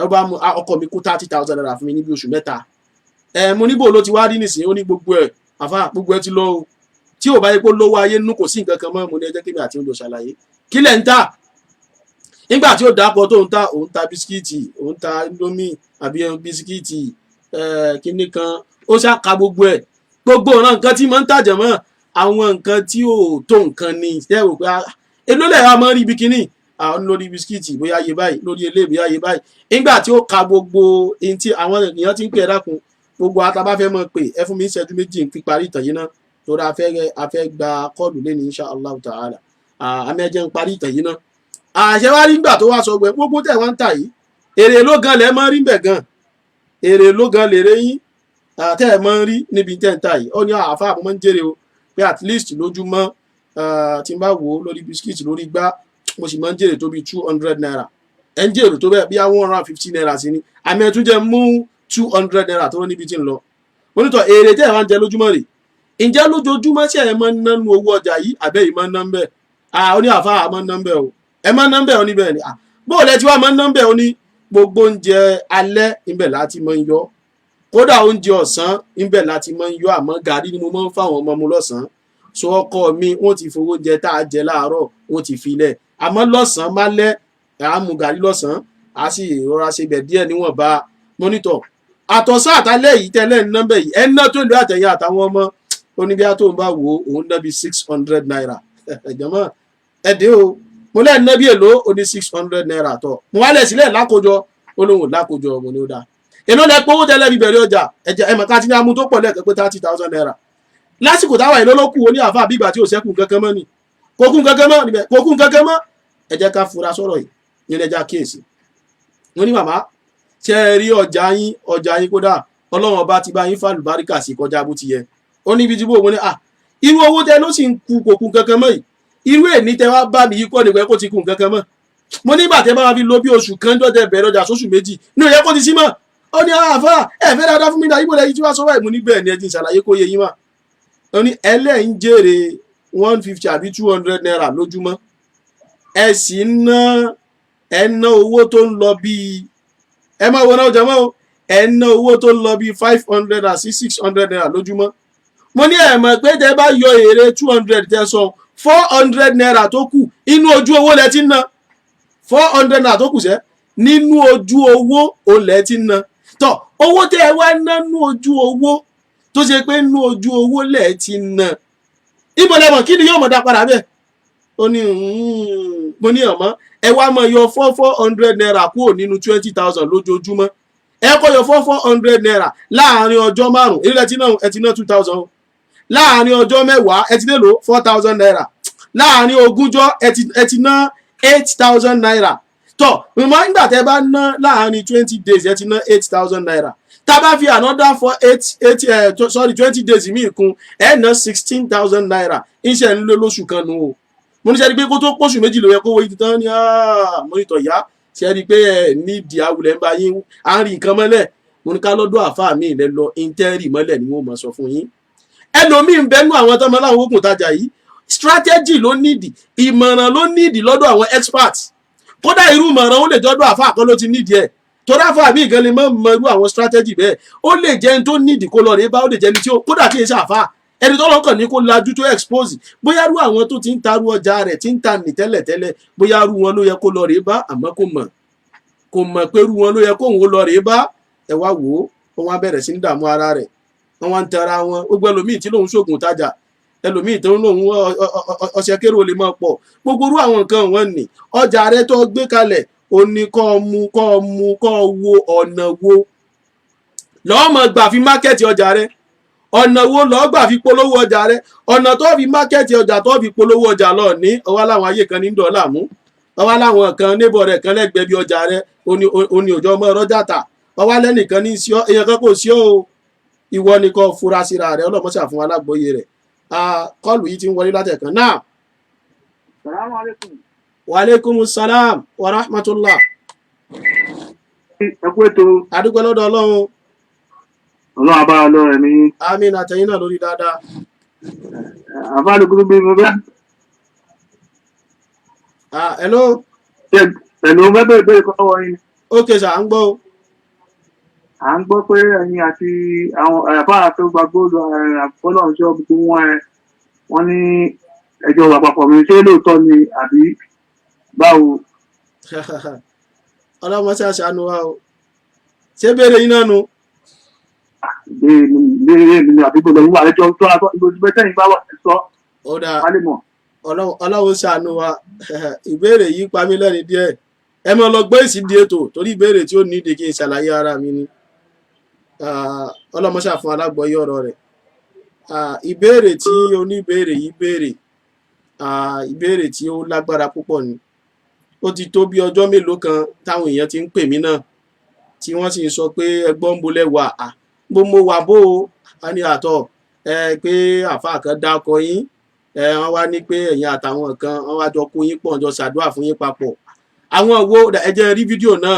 ẹ bá mú ọkọ mi kó 30,000 naira fún mi níbi oṣù mẹ́ta mo níbo ló ti wá rí nìsín ó ní gbogbo ẹ̀ àáfà gbogbo ẹ̀ ti lọ o tí ò bá yẹ kó lówó ayé nínú kò sí nǹkan kan mọ́ mo ní ẹjẹ́ kí mi àti oúnjẹ ṣàlàyé kí lẹ̀ ń tà nígbà tí ó dápọ̀ tó ń ta òun ta bisikíìtì òun ta indomie àbí bisikíìtì kinní kan ó ṣàka gbogbo ẹ̀ gbogbo ọ̀ràn nǹkan tí máa ń tàjẹ̀ mọ́ àwọn nǹkan tí ò tó nǹkan ni ṣẹ́wò pé èló lẹ̀ wá máa ń rí ibi kinní àwọn lórí bisikíìtì bóyá ayé báyìí lórí ilé bóyá ayé báyìí nígbà tí ó ka gbogbo ohun tí àwọn èèyàn ti ń pè é dákun gbogbo àtàbá fẹ́ mọ̀ pé ẹ fún mi ìṣẹ́jú méjì ń fi parí ìtàn yìí náà torí a fẹ́ gba kọ́ọ̀lù lẹ́ni insha Allah ta'ala àmì ẹ̀jẹ̀ ń parí ìtàn yìí náà àṣẹ wá rí gbà tó wá sọ gbogbo tẹ̀ wá ń tà yìí èrè ló gan lẹ́ mọ́ rí bẹ̀ gan èrè ló gan lèrè yín tẹ́ ẹ̀ mọ́ rí níbi tẹ́ ń tà yìí ó ní àáfà àbọ̀ mọ́ ń jèrè o pé at least lójúmọ́ tí n bá wò ó lórí bisikíìtì lórí gbá mo sì máa ń jèrè tó bí 200 naira ẹ̀ ń jèrè tó bẹ́ẹ̀ bí 150 naira sí ni àmì ẹ̀tún jẹ́ mú 200 naira tó níbi tí ń lọ onítọ̀ èrè tẹ́ ẹ̀ wá ń jẹ lójúmọ́ rè ǹjẹ́ lójoojúmọ́ sí ẹ̀ máa ń ná nu owó ọjà yìí àbẹ́ yìí máa ń ná ń bẹ̀ ó ní àáfà máa ń ná ń bẹ̀ o ẹ máa ń ná ń bẹ̀ ọ níbẹ̀ ni bóò lẹ tí wàá máa ń ná ń bẹ̀ ọ ní gbogbo oúnjẹ alẹ́ níbẹ̀ láti máa ń yọ kódà oúnjẹ ọ̀sán níbẹ̀ láti máa ń yọ àmọ́ gàrí ni mo máa ń fáwọn ọmọ mu lọ́sàn-án so ọkọ mi wọ́n ti fowó jẹ tá a jẹ láàárọ̀ wọ́n ti filẹ̀ àmọ́ lọ́sàn-án má lẹ́ à mú gàrí lọ́sàn-án a sì rọra ṣe bẹ̀ díẹ̀ níwọ̀nba mọ́nítọ̀ àtọ̀sán àtàlẹ́ yìí tẹ́lẹ̀ ń ná bẹ̀ yìí ẹ̀ ń ná tó ìlú àtẹ̀yẹ àtàwọn ọmọ oníbíà tó ń bá wò ó òun ná bí 600 naira ẹ̀jọ̀mọ́ ẹ̀dẹ́ o mo lẹ́ẹ̀ ná bí èlò ó ní 600 naira tọ̀ mo wá lẹ̀ sílẹ̀ lákòjọ olóhùn lákòjọ mo ní ó dáa èló lẹ pé owó tẹ́lẹ̀ bí bẹ̀rẹ̀ ọjà ẹ̀jẹ̀ ẹ̀mọ̀ ká ti ní amú tó pọ̀ lẹ́ẹ̀kẹ́ pé 30,000 naira lásìkò táwa èló ló kù ó ní àáfà bí ìgbà tí ò sẹ́kùn kankan mọ́ ni kò kún kankan mọ́ níbẹ̀ kò kún kankan mọ́ ẹ jẹ́ ká fura sọ̀rọ̀ yìí nílẹ̀ já kíyèsí mo ní màmá ṣe é rí ọjà yín kódà ọlọ́run ọba ti bá yín fàlùbáríkà sí kọjá bó ti yẹ ó ní ibi tí bò mo ní irú owó tẹ ló sì ń ku kò kún kankan mọ́ yìí irú èní tẹ wá bá mi yí kọ́ nígbà kó ti kún kankan mọ́ mo nígbà tẹ bá wa fi lo bí oṣù kan jọ́jẹ́ bẹ̀rẹ̀ ọjà sóṣù méjì ní òye kó ti sí mọ́ ó ní àáfà ẹ fẹ́ dáadáa fún mi dá ibo lẹ́yìn tí wàá sọ báyìí mo ní bẹ́ẹ̀ ni ẹ ti ṣàlàyé kó yé yín mà ó ní ẹlẹ́yìn jèrè 150 àbí 200 naira lójúmọ́ ẹ sì ná owó tó ń lọ bíi ẹ máa wọ náà ọjà mọ́ ẹ ná owó tó ń lọ bíi 500 àti 600 naira lójúmọ́ mo ní ẹ mọ̀ pé tẹ bá yọ èrè 200 tẹ sọ 400 naira tó kù inú ojú owó lẹ ti ń ná 400 naira tó kù sẹ́ nínú ojú owó olè ti ń ná tọ́ owó tẹ ẹ wá ná nínú ojú owó tó ṣe pé nínú ojú owó lẹ ti ń ná ibo lẹ mọ̀ kí ni yóò mọ̀ dá padà bẹ́ẹ̀ ó ní mo ní ọmọ ẹ wá mọ̀ yọ 400 naira kúrò nínú 20,000 lójoojúmọ́ ẹ kọ́ yọ 400 naira láàárín ọjọ́ márùn-ún ilẹ̀ tí náà ẹ ti ná 2,000 láàárín ọjọ́ mẹ́wàá ẹ ti lè lò 4,000 naira láàárín ogúnjọ́ ẹ ti ná 8,000 naira tọ́ ìmọ̀ nígbà tẹ́ bá ná láàárín 20 days ẹ ti ná 8,000 naira tá bá fi another for 20 days míì kún ẹ ná 16,000 naira iṣẹ́ ń lé lóṣù kan nù o mo ní sẹ́ni pé kó tó pọ̀ṣù méjì ló yẹ kó wọ́n ti tán ní mo ní tọ̀ yá sẹ́ni pé ẹ ní ìdí awulẹ̀ ń bá yín à ń rí nǹkan mọ́lẹ̀ mo ní ká lọ́dọ̀ àfáà mi ilẹ̀ lọ intẹ́rì mọ́lẹ̀ ni wọ́n mọ̀ sọ fún yín ẹlòmíì ń bẹnu àwọn tọmọ láwọn oògùn tajà yìí strategy ló nídìí ìmọ̀ràn ló nídìí lọ́dọ̀ àwọn experts kódà irú ìmọ̀ràn ó lè jọ́dọ̀ àfáà kan ló ti nídìí ẹ̀ torí àfáà mi gan lè mọ irú àwọn strategy bẹ́ẹ̀ ó lè jẹ́ ẹni tó nídìí kó lọ rèé bá ó lè jẹ́ ẹni tí ó kódà kí n ṣe àfáà ẹni tó lọ́kàn ní kó lajú tó expose bóyá rú àwọn tó ti ń tarú ọjà rẹ̀ tí ń ta nì tẹ́lẹ̀tẹ́lẹ̀ bóyá rú wọn ló yẹ kó lọ rèé bá àmọ́ kò mọ̀ pé rú wọn ló yẹ kóun ó lọ rèé bá ẹ wá wò ó wọn á bẹ̀rẹ̀ sí ní dààmú ara rẹ̀ wọn wá ń tẹra wọn gbogbo ẹlòmíì tí lòun ṣoògùn tajà ẹlòmíì tó ń lòun ọṣẹ kéré ò lè máa pọ̀ gbogbo irú àwọn nǹkan wọn ni ọjà rẹ̀ tó gbé kalẹ̀ ó ní kọ́ wo ọ̀nà wo lọ́ọ́ mọ̀ gbà fi mákẹ́ẹ̀tì ọjà rẹ̀ ọ̀nà wo lọ́ọ́ gbà fi polówó ọjà rẹ ọ̀nà tó fi mákẹ́ẹ̀tì ọjà tó fi polówó ọjà lọ ní ọwọ́ láwọn ayé kan ní dọ́là mú ọwọ́ láwọn kan níbọ̀ rẹ̀ kan lẹ́gbẹ̀ẹ́ bí ọjà rẹ oní òjò ọmọ ọrọ́jà tà ọwọ́ lẹ́nìkan ní sí ọ èèyàn kan kò sí ọ ìwọ ni kò fura síra rẹ ọlọ́mọṣà fún alágbóyè rẹ̀ kọlù yìí ti ń wọlé látẹ̀kan náà. Salaam alaikum. Wa alaikumus salam wa rahmatullah. Ẹ kú ètò. Adúgbò lọ́dọ̀ Ọlọ́run. Ọlọ́run abá lọ ẹ̀mí. Àmín àtẹ̀yìn náà lórí dáadáa. Àbá lè kúrú bí mo bẹ́. Hello. Pẹ̀lú mẹ́bẹ̀ ìbéèrè kan lọ́wọ́ yín. Okay sir, à ń gbọ́ o. À ń gbọ́ pé ẹ̀yin àti àwọn àbá tó gba góòlù àbọ́lọ̀ ṣọ́ọ̀bù tó wọ́n ní ẹjọ́ àpapọ̀ mi ṣé lóòótọ́ ni àbí báwo. Ọlọ́mọ sí àṣàánú wa o. Ṣé béèrè yín náà nu? Béèrè mi àbí gbogbo ìwà àlejò tó aṣọ ìgbòsíbẹ tẹ̀yìn bá wà sọ. Ó dáa. Wálé mọ̀. Ọlọ́run ṣàánú wa. Ìbéèrè yìí pa mí lẹ́rìn díẹ̀. Ẹ mọ lọ gbé ìsídìí ètò torí ìbéèrè tí ó ní ìdí kí n ṣàlàyé ara mi ni. Ọlọ́mọ ṣàfún alágbọ̀ọ́yé ọ̀rọ̀ rẹ̀. Ìbéèrè tí oníbéèrè yìí béèrè ìbéèrè tí ó lágbára púpọ̀ ni. Ó ti tó bí ọjọ́ mélòó kan táwọn èèyàn ti ń pè mí náà tí wọ́n sì ń sọ pé ẹgbọ́n ń bolẹ̀ wà bó mo wà bó o a ní àtọ̀ pé àfáà kan dákọ yín wọ́n wá ní pé ẹ̀yin àtàwọn kan wọ́n wá jọ kó yín pọ̀ jọ ṣàdúrà fún yín papọ̀ àwọn wo ẹ jẹ́ rí fídíò náà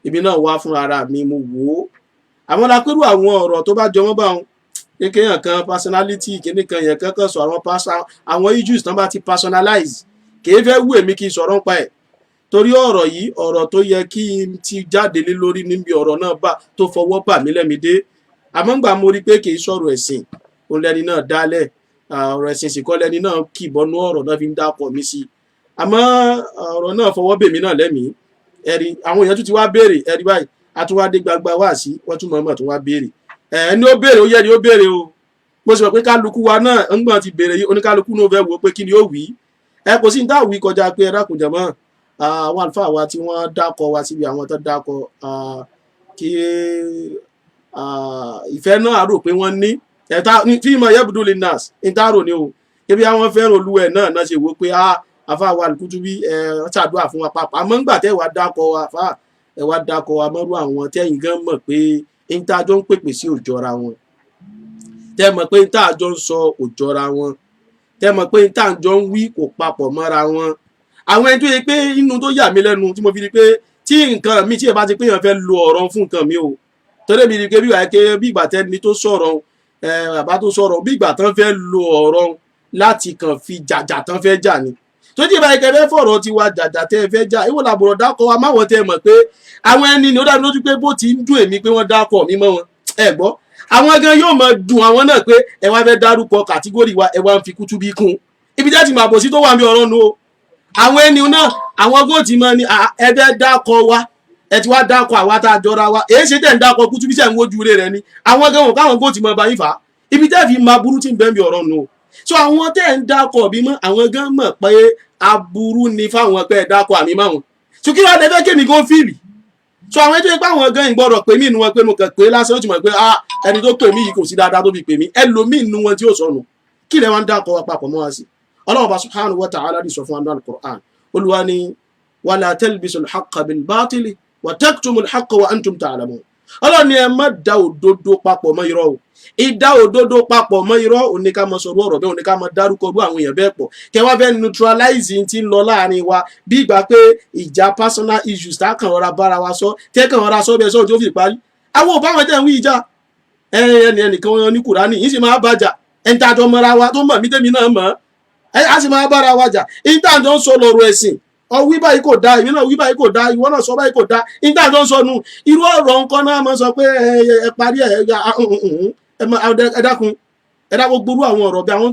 ibi náà wá fún ara mi mo wò ó àwọn lápẹ́rù àwọn ọ̀rọ̀ tó bá jọmọ́ bá wọn kéèyàn kan personality kìnnìkan yẹn kankan sọ àwọn issues tán bá ti personalize kìí fẹ́ wù èmi kí n sọ̀rọ̀ nípa ẹ̀ torí ọ̀rọ̀ yìí ọ̀rọ̀ tó yẹ kí n ti jáde lé lórí níbi ọ̀rọ̀ náà bá tó fọwọ́ bà mí lẹ́mi dé àmọ́ ńgbà mo rí pé kìí sọ̀rọ̀ ẹ̀sìn òun lẹni náà dálẹ̀ ọ̀rọ̀ ẹ̀sìn sì kọ́ lẹni náà kì bọ́nú ọ̀rọ̀ náà fi ń dápọ̀ mí sí àmọ́ ọ̀rọ̀ náà fọwọ́ bèmí náà lẹ́mìí ẹ̀rí àwọn èèyàn tún ti wá béèrè ẹ̀rí báyìí àtúwádé gbagba wá sí wọ́n tún mọ̀ọ́mọ̀ tó wá béèrè ẹni ó béèrè ó yẹ ni ó béèrè o mo sì mọ̀ pé kálukú wa náà ńgbọ̀n ti béèrè yìí oníkálukú náà fẹ́ wò ó pé kí ni ó wí kò sí ní táwí kọjá pé ẹ dákun jàmọ́ àwọn àlùfáà wa tí wọ́n dákọ̀ wa síbi àwọn tó dákọ̀ kí ìfẹ́ náà rò pé wọ́n ní tí ìmọ̀ yẹ́bùdó lè nà ìtàrò ni o ebi àwọn fẹ́ràn olúwẹ̀ náà ṣe wò pé àfáà wa Al-Kutubi ṣàdúrà fún wa papọ̀ àmọ́ ńgbà tẹ́ wàá dákọ̀ wa àfáà ẹ wá dákọ̀ wa mọ́rú àwọn tẹ́yìn gan mọ̀ pé ìtajọ́ ń pèpè sí òjọra wọn tẹ́ mọ̀ pé ìtajọ́ ń sọ òjọra wọn tẹ́ mọ̀ pé ìtajọ́ ń wí kò papọ̀ mọ́ra wọn àwọn ẹni tó yẹ pé inú tó yà mí lẹ́nu tí mo fi rí pé tí nǹkan mi tí ẹ bá ti pé èèyàn fẹ́ lo ọ̀rọ̀ fún nǹkan mi o torí mi rí pé bí ìgbà tẹ́ni tó sọ̀rọ̀ bàbá tó sọ̀rọ̀ bí ìgbà tán fẹ́ lo ọ̀rọ̀ láti kàn fi jàjà tán fẹ́ jà ni tó jẹ́ báyìí kẹfẹ́ fọ̀rọ̀ ti wa jàjà tẹ́ ẹ fẹ́ jà ìwọ làbọ̀rọ̀ dákọ̀ wa máwọn tẹ́ mọ̀ pé àwọn ẹni ni ó dá mi lójú pé bó ti ń dùn èmi pé wọ́n dákọ̀ mi mọ́ wọn ẹ gbọ́ àwọn gan yóò mọ dùn àwọn náà pé ẹ wá fẹ́ dárúkọ kàtígórì wa ẹ wá ń fi Kutubi kún ibi tẹ́ ti mà bò sí tó wà ní ọ̀rọ̀ nu o àwọn ẹni náà àwọn góòtì mọ ni ẹbẹ dákọ̀ wa ẹ ti wá dákọ̀ àwa tá a jọra wa èyí ṣe tẹ̀ ń dákọ̀ Kutubi sẹ́ ń wojú rẹ̀ ni àwọn gan wọn káwọn góòtì mọ bá yín fà á ibi tẹ́ fi máa burú tí ń bẹ́ẹ̀ bí ọ̀rọ̀ nu o so àwọn tẹ́ ń dákọ̀ bí mọ́ àwọn gan mọ̀ pé aburú ni fáwọn pé ẹ dákọ̀ àmì máwọn so kí wàá lẹ́fẹ́ kémi gan fíìlì so àwọn ẹjọ́ ipá àwọn gan ìgbọ́dọ̀ pè mí inú wọn pé mo kàn pé lásán ó ti mọ̀ pé ẹni tó pè mí yìí kò sí dáadáa tó fi pè mí ẹlòmíì inú wọn tí ó sọnù kí lẹ wọn dákọ̀ wa papọ̀ mọ́ wa sí Ọlọ́run bá subhanahu wa ta'ala sọ fún wa al-Qur'an Olúwa ni wala talbisul haqqa bil batili wa taktumul haqqa wa antum ta'lamun Ọlọ́run ni ẹ má da òdodo papọ̀ mọ́ irọ́ o ìdá òdodo papọ̀ mọ́ irọ́ òní ká mọ sọ̀rọ̀ ọ̀rọ̀ bẹ́ẹ̀ òní ká mọ dárúkọ bí àwọn èèyàn bẹ́ẹ̀ pọ̀ kẹ wá fẹ́ neutralize tí ń lọ láàrin wa bí ìgbà pé ìjà personal issues tá kàn rọra bára wa sọ kẹ́kàn rọra sọ bẹ́ẹ̀ sọ́run tí ó fi parí àwọn òbá wọn tẹ̀ ń wí ìjà ẹnìkan wọn ní Kùránì yìí sì máa bàjà ẹni tá a jọ mọ́ra wa tó mọ̀ mí tẹ́mi náà mọ̀ á sì máa bára wa jà ìtàjọ ń sọ lọ́rọ̀ ẹ̀sìn wí báyìí kò dáa ìwé náà wí báyìí kò dáa ìwọ náà sọ báyìí kò dáa ìtàjọ ń sọ nù irú ọ̀rọ̀ nǹkan náà máa sọ pé ẹ parí ẹ dákun gbogbo àwọn ọ̀rọ̀ bí àwọn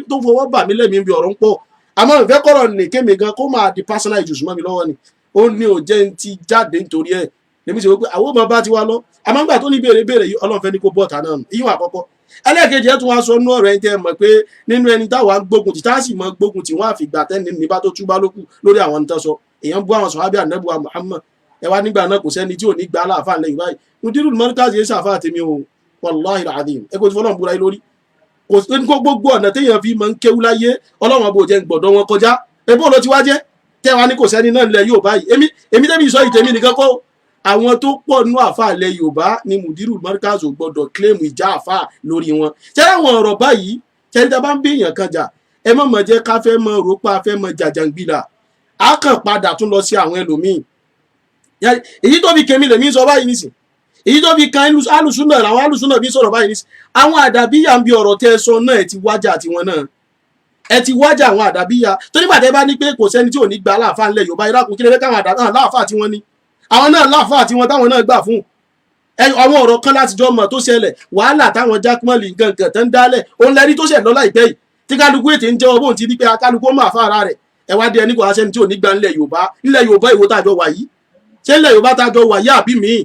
tó fọwọ́ bà mí lẹ́mìí bí ọ̀rọ̀ ń pọ̀ àmọ́ ìfẹ́ kọ́rọ̀ ní kémi gan kó máa di personal issues mọ́ mi lọ́wọ́ ni ó ní ò jẹ́ ti jáde nítorí ẹ̀ lèmi ṣe wípé àwọn ọmọ bá ti wá lọ àmọ́ nígbà tó ní béèrè yìí Ọlọ́run fẹ́ ní kó bọ́ọ̀tà náà ìyún àkọ́kọ́ ẹlẹ́ẹ̀kejì ẹ̀ tún wá sọ nú ọ̀rọ̀ ẹni tẹ́ mọ̀ pé nínú ẹni táwa gbógun tí táàsì mọ́ gbógun tí wọ́n àfìgbà tẹ́ni níbà tó túbá lókù lórí àwọn nǹkan sọ èèyàn bú àwọn sọ̀hábí ànábùwà Muhammad ẹ wá nígbà náà kò sẹ́ni tí ò ní gbà láàfáà lẹ́yìn báyìí Mudirul Markaz yẹn ṣàfáà tèmi o wallahi alazim ẹ kò tí fọlọ́n búra yín lórí kò sí ní gbogbo ọ̀nà téèyàn fi máa ń kéwú láyé ọlọ́run àbò jẹ́ gbọ̀dọ̀ wọn kọjá ebó ló ti wá jẹ́ tẹ́wàá ní kò sẹ́ni náà nílẹ̀ Yorùbá yìí èmi tẹ́mi sọ ìtẹ̀mí nìkan kọ́ àwọn tó pọ̀ nínú àfa ilẹ̀ Yorùbá ni Mudiru Markaz gbọ́dọ̀ claim ìjà àfa lórí wọn ṣẹ́rẹ́ àwọn ọ̀rọ̀ báyìí ṣẹ́ni tá a bá ń bí èèyàn kan jà ẹ mọ̀ mọ̀ jẹ́ ká fẹ́ mọ rọ́pà fẹ́ mọ jàjàngbìlà á kàn padà tún lọ sí àwọn ẹlòmíì èyí tó fi kèmí lèmi sọ báyìí nísìn èyí tó fi kan alùsùnà àwọn alùsùnà bí sọ̀rọ̀ báyìí nísìn àwọn àdàbíyà ń bí ọ̀rọ̀ tẹ́ ẹ sọ náà ẹ ti wájà tiwọn náà ẹ ti wájà àwọn àdàbíyà tó nígbà tẹ́ bá ní pé kò sẹ́ni tí ò ní gba aláàfáà ńlẹ̀ Yorùbá irákùn kí lè fẹ́ káwọn aláàfáà tí wọ́n ní àwọn náà láàfáà tí wọ́n táwọn náà gbà fún àwọn ọ̀rọ̀ kan láti jọ mọ̀ tó ṣẹlẹ̀ wàhálà táwọn jákmọ́lì gangan tó ń dálẹ̀ òun lẹ́rí tó ṣẹ̀ lọ́la ìgbẹ́ yìí tí kálukú ètè ń jẹ́wọ́ bóun ti rí pé kálukú ó máa fà ara rẹ̀ ẹ wá dé ẹni kò aṣẹ́ni tí ò ní gba ńlẹ̀ Yorùbá ìwò tàjọ wà yìí ṣé ńlẹ̀ Yorùbá tàjọ wà yìí àbí míì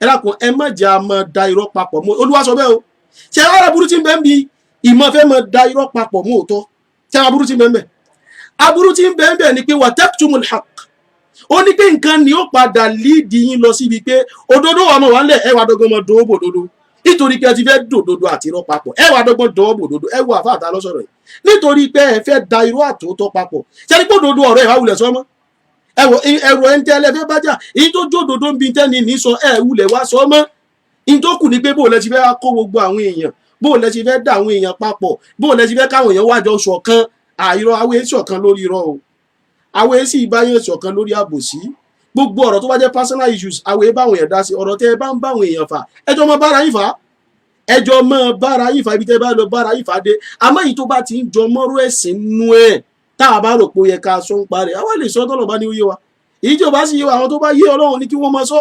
ẹ lákun ẹ má jẹ́ a máa da irọ́ papọ̀ mọ́ Olúwa sọ bẹ́ẹ̀ o ṣé ara burú tí ń bẹ ń bi ìmọ̀ fẹ́ máa da irọ́ papọ̀ mọ́ òótọ́ ṣé ara burú tí ń bẹ ń bẹ aburú tí ń bẹ ń bẹ ni pé wa taktumul haqq ó ní pé nǹkan ni ó padà líìdì yín lọ síbi pé òdodo wà mọ̀ wá ńlẹ̀ ẹ wà dọ́gbọ́n mọ́ dòwó bòdodo nítorí pé ẹ ti fẹ́ dòdodo àti irọ́ papọ̀ ẹ wà dọ́gbọ́n dòwó bòdodo ẹ wọ àfáàtà lọ́sọ̀rọ̀ yìí nítorí pé ẹ fẹ́ da irọ́ àtòótọ́ papọ̀ ṣe ni pé òdodo ọ̀rọ̀ ẹ̀ wá wulẹ̀ sọ́mọ́ ẹ wọ ẹrù ẹ̀ ń tẹ́ ẹ fẹ́ bájà èyí tó jó òdodo ń bi tẹ́ni ní sọ ẹ wulẹ̀ wá sọ́mọ́ in tó kù ni pé bó lẹ ti fẹ́ kó gbogbo àwọn èèyàn bó lẹ ti fẹ́ dá àwọn èèyàn papọ̀ bó lẹ ti fẹ́ káwọn èèyàn wájọ ṣọ̀kan àìrọ̀ àwọn èèyàn ṣọ̀kan lórí irọ́ o àwọn èèyàn sì báyàn ṣọ̀kan lórí àbòsí gbogbo ọ̀rọ̀ tó bá jẹ́ personal issues àwọn èèyàn báwọn èèyàn dá sí ọ̀rọ̀ tẹ́ ẹ bá ń báwọn èèyàn fà ẹjọ́ mọ bára yín fà ẹjọ́ mọ bára yín fà ibi tẹ́ bá lọ bára yín fà dé àmọ́ èyí tó bá ti ń jọ mọ́rọ́ ẹ̀sìn nú ẹ̀ tá a bá rò pé ó yẹ ká sọ ń parẹ́ àwa lè sọ tọ́lọ̀ bá ní ó yé wa èyí tí ò bá sì yé wa àwọn tó bá yé Ọlọ́run ní kí wọ́n máa sọ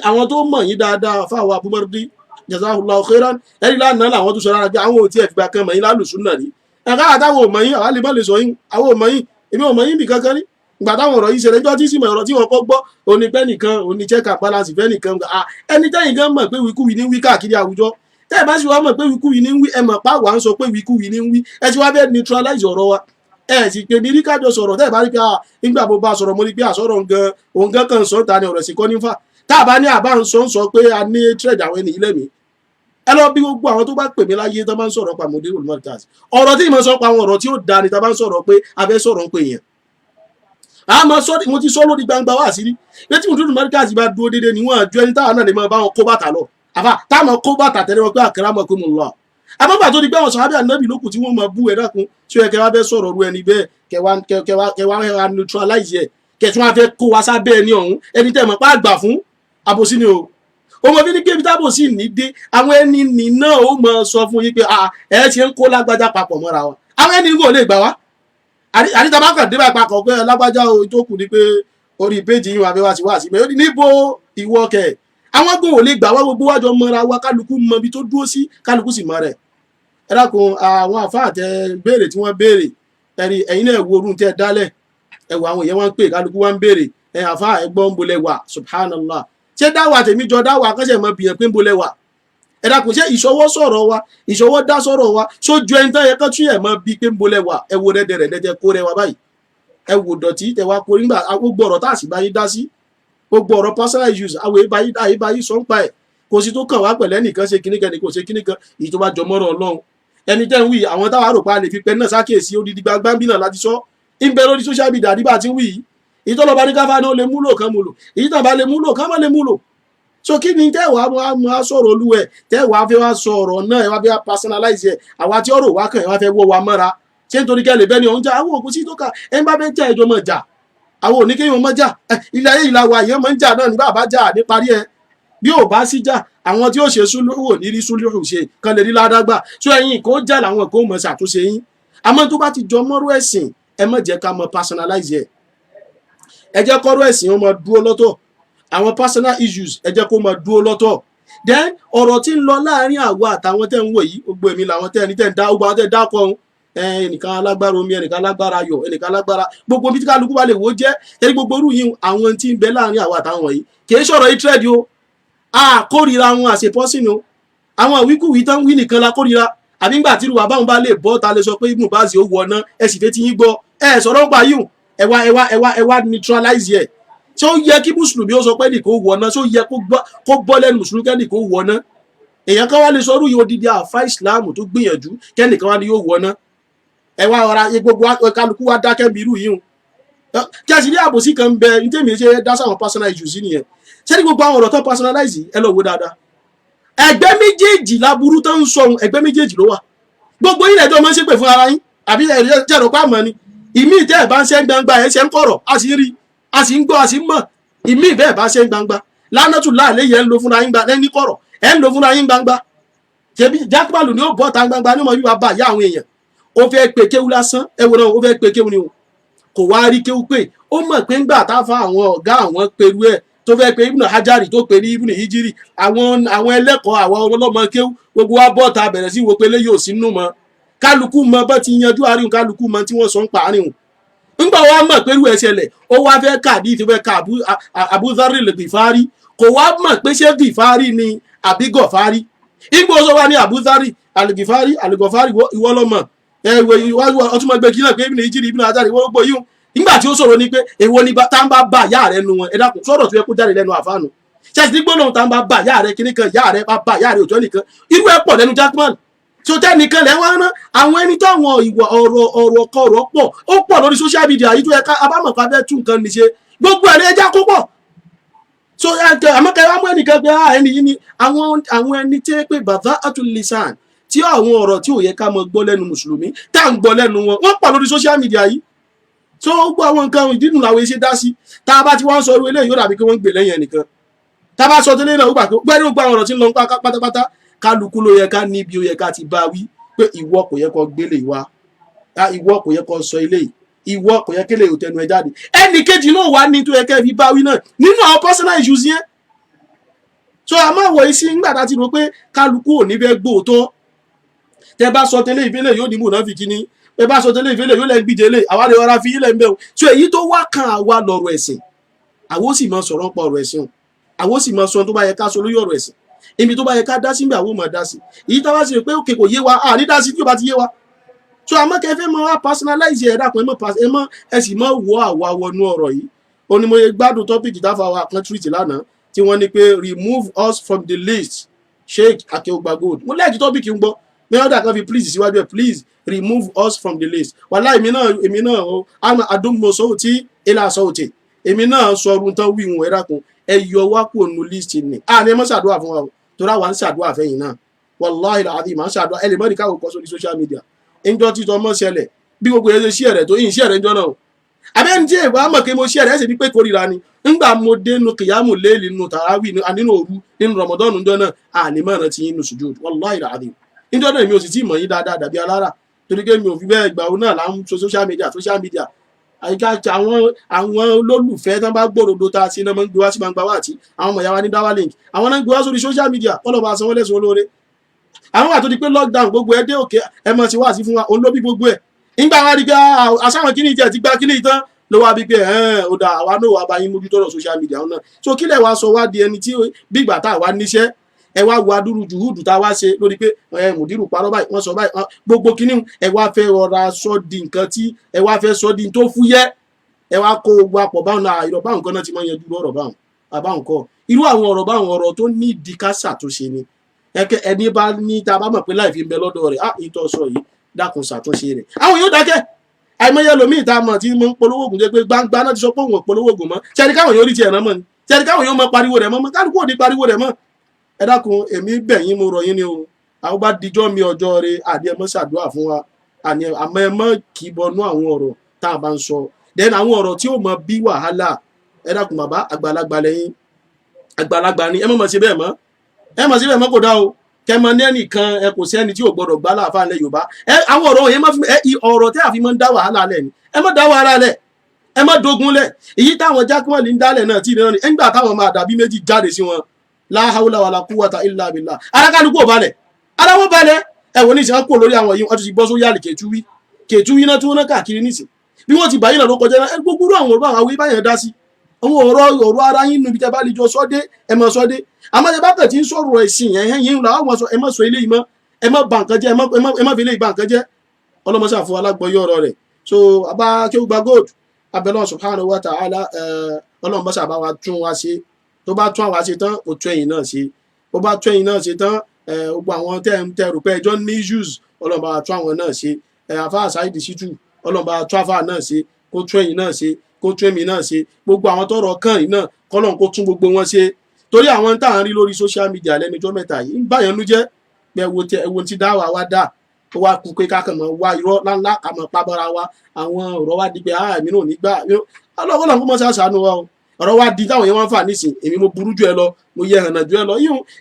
àwọn tó mọ̀ yín dáadáa fáwọn abúmọ́dé jazakallahu khairan ẹ̀rí lánàá làwọn tó sọ rárá pé àwọn ò tí ẹ̀ fìgbà kan mọ̀ yín lálùsùn náà ní ẹ̀ka àtàwọn ò mọ̀ yín àwa lè má lè sọ yín àwọn ò mọ̀ yín èmi ò mọ̀ yín bì kankan ní ìgbà táwọn ọ̀rọ̀ yìí ṣẹlẹ̀ ẹjọ́ tí sì mọ̀ ọ̀rọ̀ tí wọ́n kọ́ gbọ́ onípẹ́ nìkan onícheck and balance fẹ́ nìkan ẹni tẹ́yìn gan mọ̀ pé wíkúwì ní wí káàkiri àwùjọ tẹ́ ẹ bá sì wá mọ̀ pé wíkúwì ní wí ẹ mọ̀ pa wà ń sọ pé wíkúwì ní wí ẹ ti wá fẹ́ neutralize ọ̀rọ̀ wa ẹ sì pé ní rí kájọ sọ̀rọ̀ tẹ́ ẹ bá rí pé nígbà bó bá sọ̀rọ̀ mo rí pé àsọ̀rọ̀ òun gan kan sọ ta ni ọ̀rọ̀ sì kọ́ nífà tá a bá ní àbá ń sọ pé a ní trade àwọn ènìyàn lẹ́mìí ẹ lọ bí gbogbo àwọn tó bá pè mí láyé tó bá ń sọ̀rọ̀ pa Mudiru Markaz ọ̀rọ̀ tí ìmọ̀ sọ pa àwọn ọ̀rọ̀ tí ó da ni tá a bá ń sọ̀rọ̀ pé a fẹ́ sọ̀rọ̀ ń pè yẹn àmọ́ mo ti sọ lórí gbangba wá sí rí pé tí Mudiru Markaz bá dúró déédéé níwọ̀n àjọ ẹni táwọn náà lè máa bá wọn kó bàtà lọ àbá táwọn kó bàtà tẹ́lẹ̀ wọn pé akramakumullah àbábà tó di pé àwọn sàhábà Ànábì lókù tí wọ́n máa bú ẹ dákun tí ó yẹ kẹwàá fẹ́ sọ̀rọ̀ ru ẹni bẹ́ẹ̀ kẹwàá neutralize ẹ kẹtùn wá fẹ́ kó wa sábẹ́ ẹni ọ̀hún ẹni tẹ́ mọ̀ pé àgbà fún àbòsí ni o ọmọ bí ní kébi tábò sí ní dé àwọn ẹni nì náà ó mọ sọ fún yín pé ẹ ti ń kó lágbájá papọ̀ mọ́ra wọn àwọn ẹni kò lè gbà wá àdìta bá kàn dé bá papọ̀ pé lágbájá o tó kù ní pé orí péjì yín wà fẹ́ wá sí wá sí pé níbo ìwọ kẹ àwọn kò lè gbà wá gbogbo wájọ mọ́ra wa kálukú mọ ibi tó dúró sí kálukú sì mọ rẹ̀ ẹ dákun àwọn àfáà tẹ béèrè tí wọ́n béèrè ẹ̀yin náà wo orun tẹ dálẹ̀ ẹ wo àwọn èèyàn wọn ń pè kálukú wọn ń béèrè àfáà ẹgbọ́n ń bolẹ̀ wà subhanallah ṣé dáwà tèmi jọ dáwà kọ́sẹ̀ mọ́ bìyàn pé ń bolẹ̀ wà ẹ dákun ṣé ìṣọwọ́ sọ̀rọ̀ wa ìṣọwọ́ dá sọ̀rọ̀ wa sójú ẹni tó yẹ kó tún yẹ mọ́ bíi pé ń bolẹ̀ wà ẹ wo rẹ́dẹ̀rẹ̀dẹ̀ kó rẹwà báyìí ẹ wo dọ̀tí tẹ wá kó nígbà gbogbo ọ̀rọ̀ tá a sì bá yín dá sí gbogbo ọ̀rọ̀ personal issues àwọn èèbá yín sọ ń pa ẹ̀ kò sí tó kàn wá pẹ̀lẹ́ nìkan ṣe kíníkan nìkan ṣe kíníkan èyí tó bá jọ mọ́rọ̀ Ọlọ́run ẹni tẹ́ ń wí àwọn táwa rò pa lè fi pẹ́ náà sákèsí odidi gbangba bí náà láti sọ ń bẹ lórí social media nígbà tí ń wí yìí ìtọ́lọ́ba ní káfá náà lè múlò kan múlò èyí tàn bá lè múlò kan má lè múlò so kí ni tẹ́wàá máa sọ̀rọ̀ olúwẹ̀ tẹ́wàá fẹ́ wá sọ̀rọ̀ náà ẹ wá fẹ́ personalize ẹ̀ àwa tí ọ̀rọ̀ wá kàn ẹ wá fẹ́ wọ́ wa mọ́ra ṣé nítorí kẹ́lẹ̀ bẹ́ẹ̀ ni òun jà àwọn òkú sí tó kà ẹ ń bá fẹ́ jà ẹjọ́ mọ̀ jà àwọn òní kéèyàn mọ̀ jà ilé ayé ìlà wa èèyàn máa ń jà náà ní bàbá jà ní parí ẹ bí ò bá sí jà àwọn tí ó ṣe súlùú ò ní rí súlùú ṣe kan lè rí ládàgbà so ẹ̀yin kò jà làwọn kò mọ̀ ṣàtúnṣe yín àmọ́ tó bá ti jọ mọ́rọ̀ ẹ̀sìn ẹ má jẹ́ ká mọ̀ personalize ẹ jẹ́ kọ́rọ̀ ẹ̀sìn ó máa dúró lọ́tọ̀ àwọn personal issues ẹ jẹ́ kó máa dúró lọ́tọ̀ then ọ̀rọ̀ tí ń lọ láàrin àwa àtàwọn tẹ́ ń wò yìí gbogbo èmi làwọn tẹ́ ẹni tẹ́ ń dá gbogbo àwọn tẹ́ ń dá kọ́ ẹnìkan alágbára omi ẹnìkan alágbára ayọ̀ ẹnìkan alágbára gbogbo bí kálukú bá lè wò jẹ́ ẹni gbogbo orú yìí àwọn tí ń bẹ láàrin àwa àtàwọn wọ̀nyí kìí sọ̀rọ̀ hatred o a kórìíra wọn àṣẹ pọ́sìn o àwọn àwíkúwí tán wí nìkan la kórìíra àbí ńgbà tí ìrùwà báwọn bá lè bọ́ ta lè sọ pé ibùn bá sì ó wọ̀ náà ẹ sì fẹ́ ti yín gbọ́ ẹ sọ̀rọ̀ ń pa yìí ẹ wá neutralize ẹ̀ ṣé ó yẹ kí mùsùlùmí ó sọ pé nìkan ó wọ̀ náà ṣé ó yẹ kó bọ́ lẹ́nu mùsùlùmí kẹ́ nìkan ó wọ̀ náà èèyàn kan wá lè sọ orúyìn odidi àfa ìsìláàmù tó gbìyànjú kẹ́nìkan wá ní yóò wọná ẹ wá ọ̀ra gbogbo kálukú wá dákẹ́ bí irú yìí kí a sì ní àbòsí kan bẹ ní tèmi ṣe dá sáwọn personal issues nìyẹn ṣé ní gbogbo àwọn ọ̀rọ̀ tó personalize ẹ lọ wo dáadáa ẹgbẹ́ méjèèjì láburú tó ń sọ ẹgbẹ́ méjèèjì ló wà gbogbo yìí lẹ́jọ́ máa ń ṣépè fún ara yín àbí jẹ́rọ pa mọ́ ni ìmí ìtẹ́ ẹ̀ bá ń ṣe ń gbangba ẹ̀ ṣe ń kọ̀rọ̀ a sì ń rí a sì ń gbọ́ a sì ń mọ̀ ìmí ìbẹ́ ẹ̀ bá ṣe ń gbangba lánàtú láàlẹ́ yẹn ń lo fúnra yín gbangba ní kọ̀rọ̀ ẹ̀ ń lo fúnra yín gbangba ṣebí jákèmálù ni ó bọ́ ta gbangba ní ọmọ yìí wá bá ìyá àwọn èèyàn ó fẹ́ pe kéwú lásán ẹ wo náà ó fẹ́ pe kéwú ni o kò wá rí kéwú pé ó mọ̀ pé ńgbà táfa àwọn ọ̀gá àwọn perú ẹ̀ tó fẹ́ pe ibùnà hajari tó pe ní ibùnà hijiri àwọn ẹlẹ́kọ̀ọ́ àwọn ọlọ́mọ kéwú gbogbo wa bọ́ ta bẹ̀rẹ̀ sí wo pé léyìí ò sí nù mọ́ kálukú mọ bọ́ ti yanjú àárín kálukú mọ tí wọ́n sọ ń pa àárín wọn ńgbà wa mọ̀ pé irú ẹ̀ ṣẹlẹ̀ ó wá fẹ́ kàdí tó fẹ́ ka abuzari lè gìfárí kò wá mọ̀ pé ṣé gìfárí ni àbí gọ̀fárí igbó sọ wá ní abuzari alìgìfárí alìgọ̀fárí ìwọ lọ́mọ ọtúnmọ̀ gbé kí náà pé ibùnà hijiri ibùnà hajari wọ́n gbọ́ yìí nígbà tí ó sọ̀rọ̀ ni pé èwo ni tá ń bá bá ìyá rẹ̀ nu wọn ẹ dákun sọ̀rọ̀ tó yẹ kó jáde lẹ́nu àfáànù ṣẹ́sì ní gbólóhùn tá ń bá ìyá rẹ̀ kíní kan ìyá rẹ̀ bá bá ìyá rẹ̀ òjọ́ nìkan irú ẹ̀ pọ̀ lẹ́nu Jaqmal tí ó tẹ́ nìkan lẹ́ wọ́n rán àwọn ẹni tó àwọn ìwà ọ̀rọ̀ kọ̀rọ̀ pọ̀ ó pọ̀ lórí social media yìí tó yẹ ká abámọ̀ ká fẹ́ tún nǹkan ní ṣe gbogbo ẹ̀rẹ́ ẹja kó pọ̀ so àmọ́kẹ́ wá mú ẹnìkan pé ẹni yìí ni àwọn ẹni tẹ́ pé bàbá àtúnlẹ̀sàn tí àwọn ọ̀rọ̀ tí ò yẹ ká mọ gbọ́ lẹ́nu mùsùlùmí tá à ń gbọ́ lẹ́nu wọn wọ́n pọ̀ lórí social media yìí so gbogbo àwọn nǹkan ìdínú làwọn iṣẹ́ dá sí tá a bá ti wọ́n sọ irú eléyìí yóò dàbí pé wọ́n ń gbè lẹ́yìn ẹnìkan tá a bá sọ tẹ́lẹ̀ náà ó gbà pé gbẹ́rù gba ọ̀rọ̀ tí ń lọ pátápátá kálukú ló yẹ ká níbi ó yẹ ká ti bá wí pé ìwọ kò yẹ kó gbélé wa ìwọ kò yẹ kó sọ eléyìí ìwọ kò yẹ kélé òtẹnu ẹ jáde ẹnì kejì náà wà ní tó yẹ kẹ́ fi bá wí náà nínú àwọn personal issues yẹn so a máa wọ̀ sí nígbà tá a ti rò pé kálukú ò ní fẹ́ gbóòótọ́ tẹ bá sọ tẹ́lẹ̀ ìfẹ́lẹ̀ yóò ní mùnáfíkí ní ẹ bá sọ tẹ́lẹ̀ ìfẹ́lẹ̀ yóò lẹ́ gbíje lé àwa lè rọra fi ilẹ̀ ń bẹ̀ o so èyí tó wá kan àwa lọ̀rọ̀ ẹ̀sìn àwo sì máa sọ̀rọ̀ pa ọ̀rọ̀ ẹ̀sìn o àwo sì máa sọ tó bá yẹ ká sọ lórí ọ̀rọ̀ ẹ̀sìn ibi tó bá yẹ ká dá sí ibi àwo máa dá sí èyí tá bá sì rò pé òkè kò yé wa à ní dá sí tí ó bá ti yé wa so àmọ́ kẹ́ fẹ́ máa wá personalize ẹ̀ dàpọ̀ ẹ sì máa wọ àwa wọnú ọ̀rọ̀ yìí ó ní mo yẹ gbádùn tọ́pìkì táfà wa kan treat lánàá tí wọ́n ní pé remove us from the list Sheikh Akeugba Gold mo lẹ́ẹ̀kì tọ́pìkì ń gbọ́ mẹ́wọ́dà kan fi please síwájú ẹ̀ please remove us from the list wàhálà èmi náà o àdúgbò sọ́wọ́tì ilà sọ́wọ́tì èmi náà sọ ọdún tán wí ìwọ̀n ẹ̀dá kan ẹ yọ wá kúrò nínú list ni ní ẹ mọ́ ṣàdúrà fún wa o torí àwa ń ṣàdúrà fẹ́yìn náà wàláhì làádì máa ń ṣàdúrà ẹ lè mọ́ ní káwọ́ kọ́ sórí social media ẹjọ́ títọ́ mọ́ ṣẹlẹ̀ bí gbogbo ẹ̀ ṣe share rẹ̀ tó yìn share rẹ̀ ńjọ́ náà o àbẹ́ni tí èèwà mọ̀ pé mo share rẹ̀ ẹ̀ sì bí pé kórìíra ni ńgbà mo dé nu kìyàmù léèlì nínú tàràwì nínú òru nínú Ramadan ńjọ́ náà ànímọ̀ràn ti yín nù sùjúd wàláhì làádì níjọ́ náà mi ò sì tí mọ̀ yín dáadáa dàbí alára torí pé mi ò fi bẹ́ẹ̀ gbà ó náà là ń so social media àyíká àwọn olólùfẹ́ tán bá gbòròdó tá a sí náà máa ń gbé wá sí gbangba wá àti àwọn ọmọ ìyá wa ní dáwà link àwọn náà ń gbé wá sórí social media kọ́lọ̀ bá sanwó lẹ́sùn olóore àwọn àtòdí pé lockdown gbogbo ẹ dé òkè ẹ mọ̀ sí wá sí fún wa òun ló bí gbogbo ẹ̀ nígbà wá rí pé àsáwọn kíní ìjẹ́ ti gbá kíní ìtàn ló wá bí pé ó dà àwa náà wà bá yín mójútó ọ̀rọ̀ social media náà so kílẹ̀ wá sọ wá di ẹni tí bí ìgbà tá a wá níṣẹ́ ẹ wá wo adúrú jùhúdù tá a wá ṣe lórí pé mùdírù parọ́ báyìí wọ́n sọ báyìí gbogbo kíní ẹ wá fẹ́ rọra sọ di nǹkan tí ẹ wá fẹ́ sọ di tó fúyẹ́ ẹ wá kó gbogbo àpọ̀ báwọn náà ìrọ̀ báwọn kan náà ti máa yanjú ọ̀rọ̀ báwọn àbáwọn kọ́ irú àwọn ọ̀rọ̀ báwọn ọ̀rọ̀ tó ní ìdíkásà tó ṣe ni ẹni bá ní tá a bá mọ̀ pé láì fi ń bẹ lọ́dọ̀ rẹ̀ ìtọ́ sọ yìí dákun ṣàtúnṣe rẹ̀ àwọn yóò dákẹ́ àìmọye lomiì tá a mọ̀ tí mo ń polówó ògùn jẹ́ pé gbangba náà ti sọ pé òun ò polówó ògùn mọ́ ṣẹ́ni káwọn yóò rí tiẹ̀ náà mọ́ ni ṣẹ́ni káwọn yóò mọ pariwo rẹ̀ mọ́ kálukú ò ní pariwo rẹ̀ mọ́ ẹ dákun èmi bẹ̀yìn mo rọ̀ yín ni o àwọn bá dijọ́ mi ọjọ́ rẹ̀ àdí ẹ mọ́ ṣàdúrà fún wa àmọ́ ẹ mọ́ kì í bọnú àwọn ọ̀rọ̀ tá a bá ń sọ then àwọn ọ̀rọ̀ tí ó mọ bí wàhálà ẹ dákun bàbá àgbàlagbà lẹ́yìn àgbàlagbà ni ẹ mọ̀ sí bẹ́ẹ̀ mọ́ ẹ mọ̀ sí bẹ́ẹ̀ mọ́ kò dá o kẹmọ ní ẹnìkan ẹ kò sí ẹni tí ò gbọdọ̀ gbá láàfáà ilẹ̀ Yorùbá àwọn ọ̀rọ̀ yẹn ọ̀rọ̀ tí a fi máa ń dá wàhálà lẹ̀ ni ẹ má dá wàhálà lẹ̀ ẹ má dogun lẹ̀ èyí táwọn Jaqmal ń dálẹ̀ náà tí ìrìnà ni ẹgbà táwọn máa dàbí méjì jáde sí wọn la hawla wala quwwata illa billah arákálukú ò balẹ̀ ara wọn balẹ̀ ẹ̀wọ̀n ní ìṣẹ́ kó lórí àwọn yìí wọ́n ti bọ́ sórí àlè kẹtùwí náà tí wọ́n náà káàkiri nísìn bí wọ́n ti báyìí náà ló kọjá gbogbo àwọn ọ̀rọ̀ àwọn ìbáyẹn dá sí àwọn ọ̀rọ̀ ara yín níbi tẹ́ bá lè jọ sọ́dé ẹ mọ̀ sọ́dé àmọ́ ẹ bá tẹ̀ tí ń sọ̀rọ̀ ẹ̀sìn ẹ̀hẹ́n yín la àwọn sọ ẹ má sọ eléyìí mọ́ ẹ má bà nǹkan jẹ́ ẹ má fi eléyìí bà nǹkan jẹ́ ọlọ́mọṣà fún alágbọ̀yé ọ̀rọ̀ rẹ̀ so Baba Akeugba Gold abẹ́lọ́ subhanahu wa ta'ala ọlọ́mọṣà bá wa tún wa ṣe tó bá tún àwa ṣe tán kò tún ẹ̀yìn náà ṣe bó bá tún ẹ̀yìn náà ṣe tán gbogbo àwọn tẹ́ rò pé ẹjọ́ ní issues ọlọ́run bá wa tún àwọn náà ṣe àfáà Saheed Shittu ọlọ́run bá wa tún àfáà náà ṣe kó tún ẹ̀yin náà ṣe kó tún èmi náà ṣe gbogbo àwọn tọ́rọ̀ kàn yìí náà kọ́lọ́run kó tún gbogbo wọn ṣe torí àwọn tá à ń rí lórí social media lẹ́nujọ́ mẹ́ta yìí ń báyẹn nú jẹ́ pé ẹwo ti dá wa dá ó wá kú pé kákan mọ̀ wá irọ́ ńláńlá ká mọ̀ pábọ́ra wa àwọn ọ̀rọ̀ wa di pé èmi náà nígbà ọlọ́run kó mọ̀ ṣàṣàánú wa o ọ̀rọ̀ wa di táwọn yẹn wọ́n ń fà nísìn èmi mo burú jù ẹ lọ mo yẹ hànà jù ẹ lọ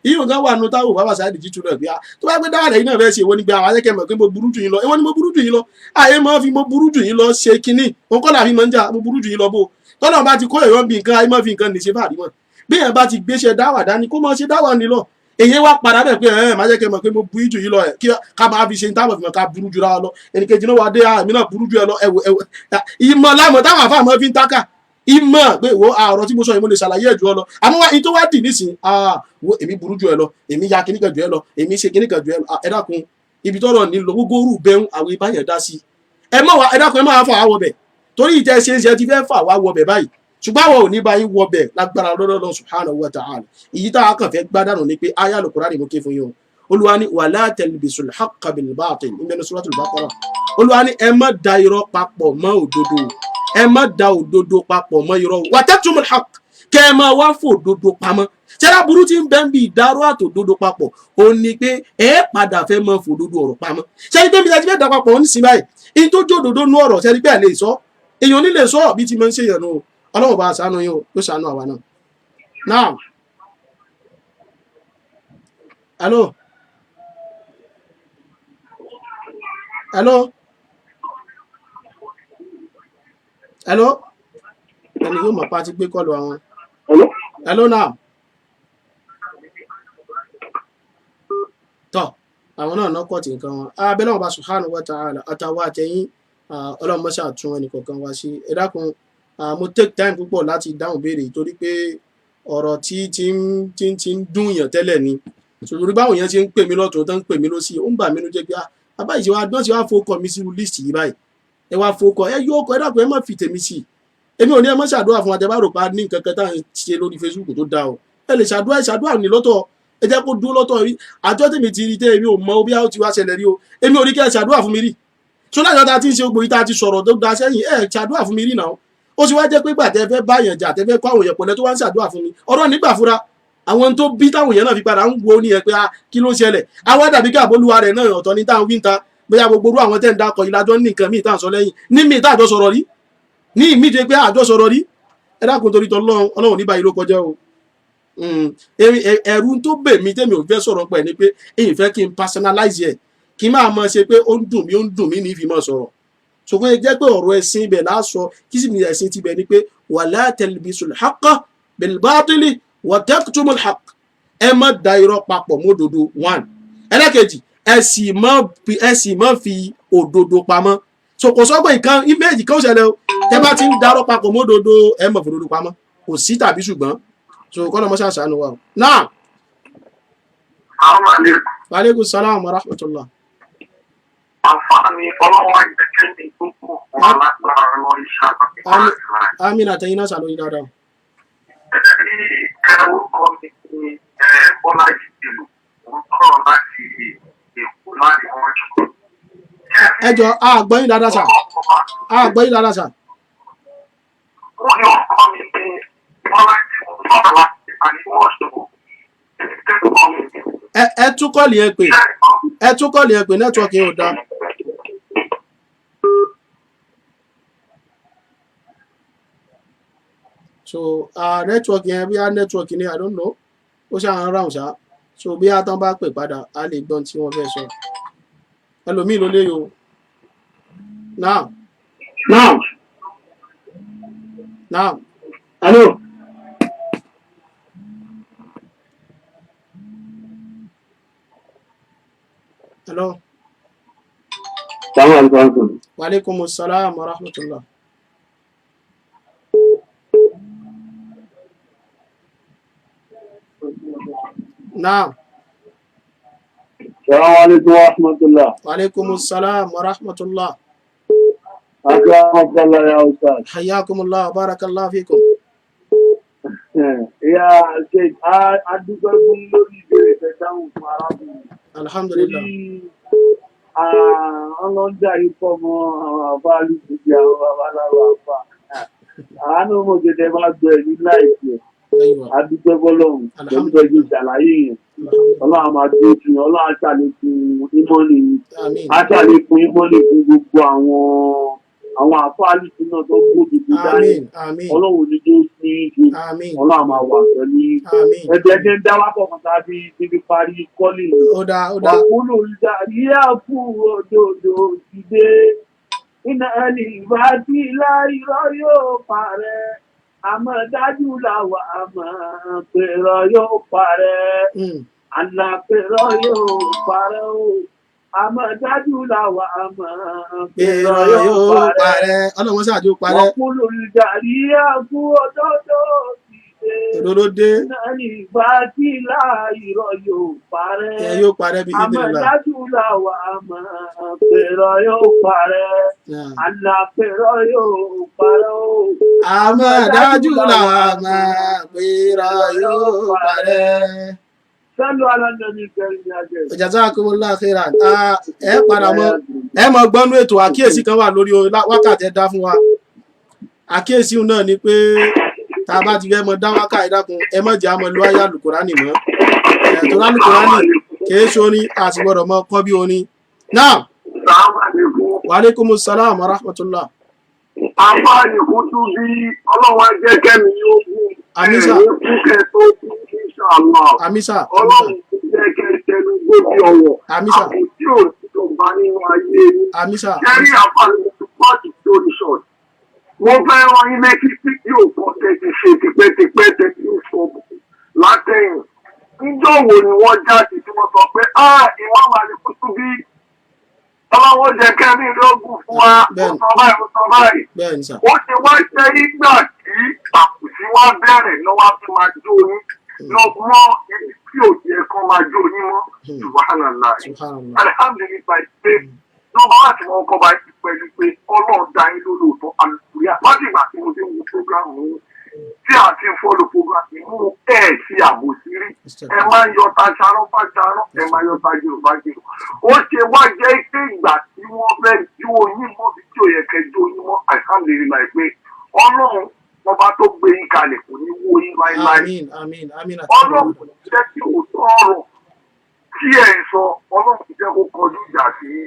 yíyún kan wà nù táwọn bàbá Saheed Shittu náà bí i tó bá gbé dáwàdà yìí náà fẹ́ ṣe èwo ni gbé àwọn akẹ́kẹ́ mọ̀ pé mo burú jù yín lọ èwo ni mo burú jù yín lọ àyè máa fi mo burú jù yín lọ ṣe kinní òun kọ́ làfi máa ń jà mo burú jù yín lọ bó tọ́lọ́ bá ti kó èèyàn bí nǹkan ayé máa fi nǹkan nìṣe fàdí mọ̀ bí èèyàn bá ti gbéṣẹ́ dáwà dání kó máa ṣe dáwà ní lọ èyí wá padà bẹ̀ pé máa jẹ́ kẹ́ mọ̀ pé mo burú jù yín lọ kí ká máa fi ṣe ní táwọn ìfìmọ̀ ká burú jù ra lọ ẹnìkejì náà wà dé àmì náà burú jù ẹ lọ ẹwọ ìmọ̀ lámọ̀ táwọn àfáà máa fi ń tákà ìmọ̀ pé wo ọ̀rọ̀ tí mo sọ yìí mo lè ṣàlàyé ẹ̀jù ọ lọ àmọ́ wá in tó wá dì nísìn wo èmi burú jù ẹ lọ èmi ya kíníkan jù ẹ lọ èmi ṣe kíníkan jù ẹ lọ ẹ dákun ibi tọ́rọ̀ nílò gbogbo orú bẹ́ẹ̀ àwọn ìbáyẹn dá sí ẹ dákun ẹ máa fà wá wọbẹ̀ torí ìtẹ́ ṣe ti fẹ́ fà wá wọbẹ̀ báyìí ṣùgbọ́n àwọn ò ní bá yín wọbẹ̀ lágbára lọ́dọ̀ subhanahu wa ta'ala èyí tá a kàn fẹ́ gbádànù ni pé aya al-Qur'ani mo ké fún yín o Olúwa ní wala talbisul haqqa bil batil nínú suratul Baqara Olúwa ní ẹ má da irọ́ papọ̀ mọ́ òdodo ẹ má da òdodo papọ̀ mọ́ irọ́ wa taktumul haqq kẹ́ ẹ máa wá fòdodo pamọ́ ṣẹlá burú tí ń bẹ ń bí ìdárò àtòdodo papọ̀ ó ní pé ẹ padà fẹ́ máa fòdodo ọ̀rọ̀ pamọ́ ṣẹlí pé mi ti fẹ́ da papọ̀ ó ní sí báyìí in tó jó òdodo nú ọ̀rọ̀ ṣẹlí pé ẹ lè sọ èèyàn ní lè sọ bí ti máa ń ṣèyàn nù ọlọ́run bá ṣàánú yín o ló ṣàánú àwa náà náà hello ẹni yóò mọ̀ pa ti gbé kọlu àwọn hello náà tọ́ àwọn náà kọ́ ti nǹkan wọn abẹ́lẹ́ wọn bá subhanahu wa ta'ala àtàwọn àtẹ̀yìn ọlọ́run mọ́ṣáà tún ẹnì kọ̀ọ̀kan wá sí ẹ dákun mo take time púpọ̀ láti dáhùn béèrè torí pé ọ̀rọ̀ tí ń dùn yàn tẹ́lẹ̀ ni ṣòro báwọn yẹn ṣe ń pè mí lọ́tún tó ń pè mí lọ́sí ó ń bà mí ló jẹ́ pé abáyé ṣe wá dán sí wá fowókọ mi sí list yìí báyìí ẹ wá fowókọ ẹ yóò kọ ẹ dàpọ̀ ẹ má fi tèmi sí èmi ò ní ẹ má ṣàdúrà fún àtẹ̀bá rò pa ní nǹkan kan tá à ń ṣe lórí Facebook tó dáa o ẹ lè ṣàdúrà ní lọ́tọ̀ ẹ jẹ́ kó dúró lọ́tọ̀ rí àjọ tèmi ti rí tẹ́ èmi ò mọ bí a ó ti wá ṣẹlẹ̀ rí o èmi ò rí kẹ́ ẹ ṣàdúrà fún mi rí tó lájọ ta ti ń ṣe gbogbo yìí tá a ti sọ̀rọ̀ tó da sẹ́yìn ẹ ṣàdúrà fún mi rí náà ó sì wá jẹ́ pé gbàtẹ́ fẹ́ báyàn jà tẹ́ fẹ́ kọ́ àwọn èèyàn pọ̀lẹ́ tó wá ń ṣàdúrà fún mi ọ̀rọ̀ nígbà fúra àwọn tó bí táwọn èèyàn náà fi padà ń wo ní ẹ pé kí ló ń ṣẹlẹ̀ àwa dàbí ká àbólúwa rẹ̀ náà ọ̀tọ̀ ní táwọn wíńta bóyá gbogbo orú àwọn tẹ́ ń dákọ̀ ìlàjọ́ ní nǹkan míì tá à ń sọ lẹ́yìn ní míì tá àjọ sọ̀rọ̀ rí ní ìmí tó pé àjọ sọ̀rọ̀ rí ẹ dákun torí tọ́lọ́run ní báyìí ló kọjá o ẹ̀rù tó bè mí tẹ́mi ò fẹ́ sọ̀rọ̀ pẹ̀ ni pé èyí fẹ́ kí n personalize ẹ̀ kí n máa mọ̀ ṣe pé ó ń dùn mí ní ìfimọ̀ sọ̀rọ̀ ṣùgbọ́n ẹ jẹ́ pé ọ̀rọ̀ ẹ̀sìn ibẹ̀ láàṣọ kí sì ní ẹ̀sìn tibẹ̀ ni pé wala talbisul haqqa bil batili wa taktumul haqq ẹ má da irọ́ papọ̀ mọ́ òdodo one ẹlẹ́kejì ẹ sì má fi òdodo pamọ́ so kò sọ́gbọ́n nǹkan ìméjì kan ṣẹlẹ̀ o tẹ́ bá ti ń darọ́ papọ̀ mọ́ òdodo ẹ má fi òdodo pamọ́ kò sí tàbí ṣùgbọ́n so kọ́ lọ́mọ ṣàṣàánú wa o náà. Wa alaikum salaam wa rahmatullah. Àǹfààní ọlọ́wọ́ ìgbẹ́kẹ̀lé gbogbo wọn lágbára lọ iṣẹ́ Amina àtẹ̀yìn náà ṣàlóyìn dáadáa. Orúkọ mi ni Bọ́lá Ìdìbò, orúkọ láti Èkó láti wọ́n jù. Ẹjọ́ àgbọ́yìn dáadáa sà. Àgbọ́yìn dáadáa sà. Ó ní orúkọ mi ni Bọ́lá Ìdìbò láti àníwọ̀n ṣòwò. Ẹ tún kọ́ọ̀lì yẹn pè. Ẹ tún kọ́ọ̀lì yẹn pè nẹ́tíwọ̀kì yẹn ò dáa. So network yẹn bí a network ni I don't know ó ṣáà ń ráhùn ṣá so bí a tán bá pè padà a lè gbọ́n tí wọ́n fẹ́ sọ ẹlòmíì ló lé yo now Hello. hello Assalamu alaikum. wa alaikumus salam wa rahmatullah. Naam. Assalamu alaikum wa rahmatullah. Wa alaikumus salam wa rahmatullah. Assalamu alaikum ya ustaz. Hayyakumullah wa barakallahu fikum. ìyá ṣe adúgbò fún lórí ìbéèrè tẹ dáhùn fún arábìnrin alhamdulillah lórí ọlọ́jà yìí pọ̀ mọ́ àwọn àbá alùpùpù àwọn babaláwo àbá àánú mọ̀gẹ́dẹ́ máa gbọ́ ẹ̀ ní láìpẹ́ aywa adúgbò bọ́lọ́hùn pẹ̀lú bẹ́ẹ̀ ṣe ṣàlàyé yẹn ọlọ́run máa dúró tì yàn ọlọ́run aṣàlékún ìmọ̀nì amin aṣàlékún ìmọ̀nì fún gbogbo àwọn àfáàlì náà tó gbòdì tó dání amin amin ọlọ́run ní tó ní ṣe amin ọlọ́run máa wà pẹ̀lú amin ẹgbẹ́ jẹ́ ń dá wákọ̀ kan tàbí níbi parí kọ́lì ó dá wàkúlù ìdaríyà fún òdòdó ìdè iná ẹni ìbá tí láìrọ́ yóò parẹ́ àmọ́ dájú làwà àmọ́ pèrọ yóò parẹ́ àlàpèrọ yóò parẹ́ o àmọ́ dájú làwà àmọ́ pèrọ yóò parẹ́ ọlọ́run sáàjú parẹ́ wàkúlù ìdaríyà fún òdòdó ìdè òdodo dé iná ẹni ìbá tí láìrọ́ yóò parẹ́ ẹ yóò parẹ́ bí àmọ́ ìdílé dájú làwà àmọ́ pèrọ yóò parẹ́ àlàpèrọ yóò parẹ́ o. àmọ́ dájú làmà pèrà yóò parẹ́. Sálù alánàbí kẹrin ní ajẹ́. Jazakumullahu khairan. Ẹ padà mọ́ ẹ mọ̀ gbọ́nú ètò àkíyèsí kan wà lórí wákàtí ẹ dá fún wa. Àkíyèsí náà ni pé tá a bá ti fẹ́ mọ dá wákà ẹ dákun ẹ mọ̀ jẹ́ àmọ́ lo àyá Al-Qur'ani mọ́. Tó Al-Qur'ani kìí ṣorin àti gbọ́dọ̀ mọ kọ́ bí orin. Náà wa alaikumus salam wa rahmatullah. Àbá ìkútú bí ọlọ́run jẹ́ kẹ́mi yóò gún Àmísà. Kúkẹ́ tó kú inshallah. Àmísà. Ọlọ́run jẹ́ kẹ́ tẹnu gbóbi ọ̀wọ̀. Àmísà. Àbùtí ò sí tó bá nínú ayé ní. Àmísà. Kẹ́rí àpàlẹ̀ pọ́ọ̀tì tó ní ṣọ̀tì. Mo fẹ́ rán yín létí fídíò kan tẹ̀sí ṣe tipẹ́tipẹ́ tẹ̀sí ìṣòbù látẹ̀yìn. Níjọ́ wo ni wọ́n jáde tí wọ́n sọ pé ìwọ́n máa ní kútú bí ọlọ́wọ́ jẹ́ kẹ́mí lógún fún wa ó sọ báyìí. Bẹ́ẹ̀ni sà. Ó ti wá jẹ́ nígbà tí àkùsí wá bẹ̀rẹ̀ lọ́wọ́ tó máa jó yín lọ mọ́ ibi tí ò yẹ kán máa jó yín mọ́ subhanallah. Subhanallah. Alhamdulillah pé lọ́wọ́ láti wọ́n kọ́ bá ti pẹ̀lú pé ọlọ́run dá yín lólóòótọ́ alùpùpù láti ìgbà tí mo ti ń wo prógrámù yín tí a ti ń fọ́lù prógrámù yín mú sí àbòsí rí ẹ máa ń yọta ṣarọ́ bá ṣarọ́ ẹ máa yọta jèrò bá jèrò. Ó ṣe wá jẹ́ pé ìgbà tí wọ́n fẹ́ jó yín mọ́ bí tí ò yẹ kẹ́ jó yín mọ́ alhamdulillah pé ọlọ́run ọba tó gbé yín kalẹ̀ kò ní wó yín láéláé. Àmín àmín àmín. Ọlọ́run kò jẹ́ kí òótọ́ ọ̀rọ̀ tí ẹ̀ ń sọ ọlọ́run kò jẹ́ kó kọjú ìjà sí i.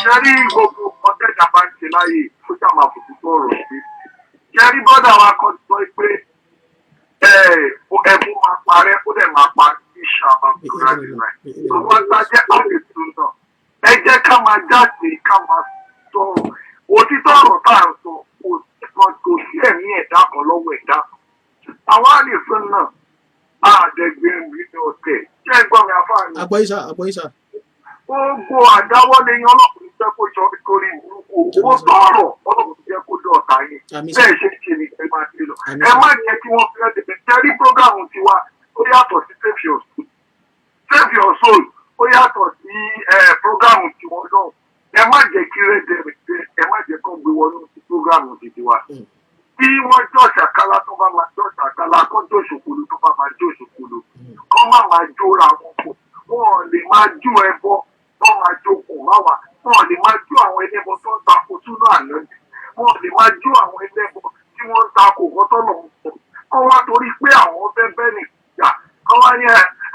Jẹ́rí gbogbo ọ̀tẹ́jà bá ń ṣe láyè tó ṣàmà fòtú sọ̀rọ̀ sí. Jẹ́rí bọ́dà wa kan sọ pé ẹ̀bùn máa parẹ́ ó dẹ̀ máa pa ìṣàmà kúrò nílẹ̀. Àwọn àgbàjẹ́ àlètò náà ẹ jẹ́ ká máa jáde ká máa sọ̀rọ̀. Òtítọ́ ọ̀rọ̀ tá à ń sọ kò sí ẹ̀mí ẹ̀dá kan lọ́wọ́ ẹ̀dá kan. Àwọn àlèfẹ́ náà àdẹ̀gbẹ̀rún ní ọ̀tẹ̀ jẹ́ ẹgbọ́n mi afáàní. Àgbọ̀yísà àgbọ̀yísà. Gbogbo àdáwọ́lé yín ọlọ́run jẹ́ kó jọ nítorí ìwúkú owó tọrọ ọlọ́run jẹ́ kó jọ ọ̀tá yín. Bẹ́ẹ̀ ṣe ń ṣe ni ẹ máa ṣe lọ. Ẹ má jẹ́ kí wọ́n fi ẹ́ tẹ̀lé jẹ́rí prógámù tiwa ó yàtọ̀ sí Save Your Soul. Save Your Soul ó yàtọ̀ sí prógámù tiwọn náà. Ẹ má jẹ́ kí rẹ́dẹ̀rẹ̀dẹ̀ ẹ má jẹ́ kó gbé wọnú sí prógámù tiwa. Bí wọ́n jọ ṣàkálá tó bá máa jọ ṣàkálá kó jọ ṣòkòlò tó bá máa jọ ṣòkòlò kó má máa jóra wọn kò. Wọ́n lè máa jó ẹbọ tó máa jókòó má wà. Wọ́n lè máa jó àwọn ẹlẹ́bọ tó ń takò túnú àná jù. Wọ́n lè máa jó àwọn ẹlẹ́bọ tí wọ́n ń takò kọ́tọ́ lọ ń sọ. Kọ́ wá torí pé àwọn fẹ́ bẹ́ẹ̀ nìyà. Kọ́ wá ní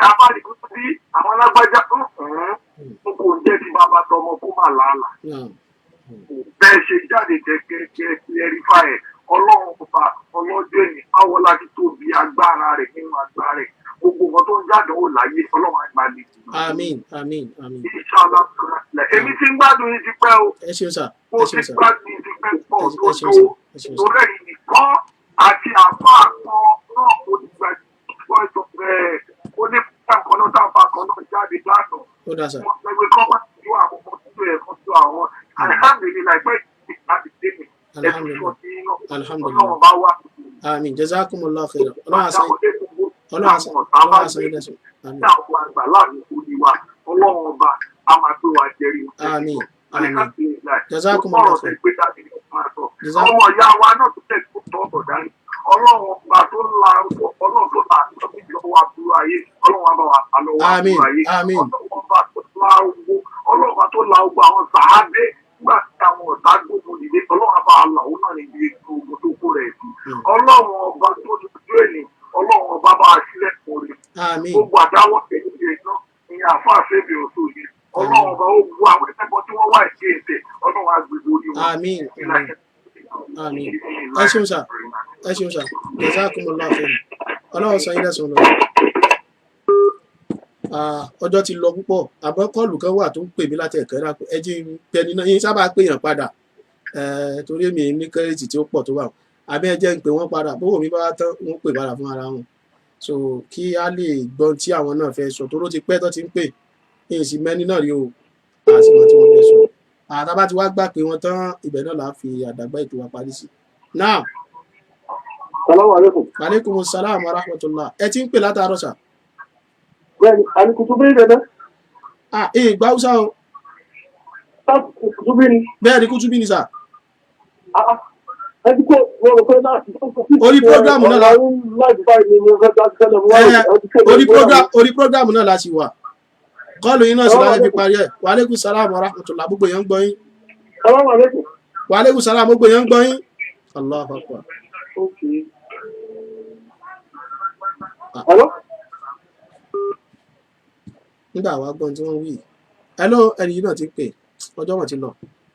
abáàdìkú bí àwọn alágbájá ń kò jẹ́ ti bàbá tọmọ kó má làálàá. Bẹ́ẹ̀ ṣe jáde jẹ́ ẹ̀rífà ẹ̀ ọlọ́run ọba ọlọ́jọ́ ẹ̀yìn awọ́lá ti tóbi agbára rẹ̀ nínú agbára rẹ̀. Gbogbo nǹkan tó ń jáde ó láyé ọlọ́run àgbà lè dùn. Àmín àmín àmín. Inshallah èmi ti ń gbádùn yín ti pẹ́ o. Ẹ ṣeun sà. Mo Ẹ ti ṣeun sà. gbádùn yín ti pẹ́ pọ̀ tó Ẹ ṣeun tó sà. Ẹ ṣeun sà. torí ẹ̀yìn nìkan àti àfa kan náà mo ti gbà wọ́n sọ ó ní pàǹkan náà táǹfà kan náà jáde lánàá. Ó dà sà. Wọ́n sọ pé kọ́ máa tó àwọn ọmọ tó yẹ kó tó àwọn alhamdulillah pẹ́ láti dé mi. Alhamdulillah. Àmín. Jazakumullahu khairan. Ọlọ́run àṣẹ ilẹ̀ sùn. Àmín. Ọlọ́run ọba a máa tó wa jẹ́rìí. Àmín. Àmín. Alhamdulillah. Jazakumullahu khairan. Ọmọ ìyá wa náà tó tẹ̀ tó tọ́ ọ̀dọ̀ dání. ọlọ́run ọba tó la ọlọ́run tó la ìjọba àbúrò ayé ọlọ́run ọba wà lọ́wọ́ àbúrò ayé ọlọ́run ọba tó la owó ọlọ́run ọba tó la owó àwọn sàádé nígbà tí àwọn ọ̀tá gbogbo nìdé ọlọ́run ọba àlàó náà níbi ètò ogun tó kó rẹ̀ sí ọlọ́run ọba tó lójú ẹ̀nì ọlọ́run ọba bá a sílẹ̀ kó rẹ̀ gbogbo àdáwọ̀ ẹ̀yìn náà ní àfáàfẹ́ bí ọ̀tọ̀ yìí ọlọ́run ọba ó wu àwọn ẹ̀kọ́ tí wọ́n wà ìké ètè ọlọ́run agbègbè orí wọn. Àmín. Ẹ ṣeun sà. Ẹ ṣeun sà. Jazakumullahu khairan. Ọlọ́run sọ yín lẹ́san lọ. Ọjọ́ ti lọ púpọ̀. Àbọ̀ kọ́ọ̀lù kan wà tó ń pè mí láti ẹ̀kọ́ ẹ̀rá ẹ jí pẹni náà yín sábà pè yàn padà. Torí èmi ní kírẹ́dìtì tí ó pọ̀ tó wà. Àbí ẹ jẹ́ ń pè wọ́n padà. Bówó mi bá wá tán, wọ́n pè padà fún ara wọn. So kí á lè gbọ́n tí àwọn náà fẹ́ sọ. Toró ti pẹ́ tó ti ń pè. Èyí sì mẹ́ni náà rí o. Àti wọn tí wọ́n fẹ́ sọ. Àtàbá ti wá gbà pé wọ́n tán ibẹ̀ náà là á fi àdàgbà ètò wa parí sí. Náà. Salamu alaikum. Alaikum salam wa rahmatullah. Ẹ ti ń pè látàárọ̀ sà. Bẹ́ẹ̀ni, àní kùtùbí dandan. Ìgbà Hausa o. Kùtùbí ni. Bẹ́ẹ̀ni kùtùbí ni sà. Ẹni kò wọ́n rò pé láti. Orí prógrámù náà la. Orí prógrámù náà la ti wà. Kọ́ọ̀lù yín náà sì láti fi parí ẹ̀. Wa alaikum salam wa rahmatullah. Gbogbo èèyàn ń gbọ́ yín. Salamu alaikum. Wa alaikum salam gbogbo èèyàn ń gbọ́ yín. Allahu akbar. Okay. Hello? Nígbà wá gbọ́n tí wọ́n wí. Hello, ẹni yìí náà ti pè. Ọjọ́ wọn ti lọ.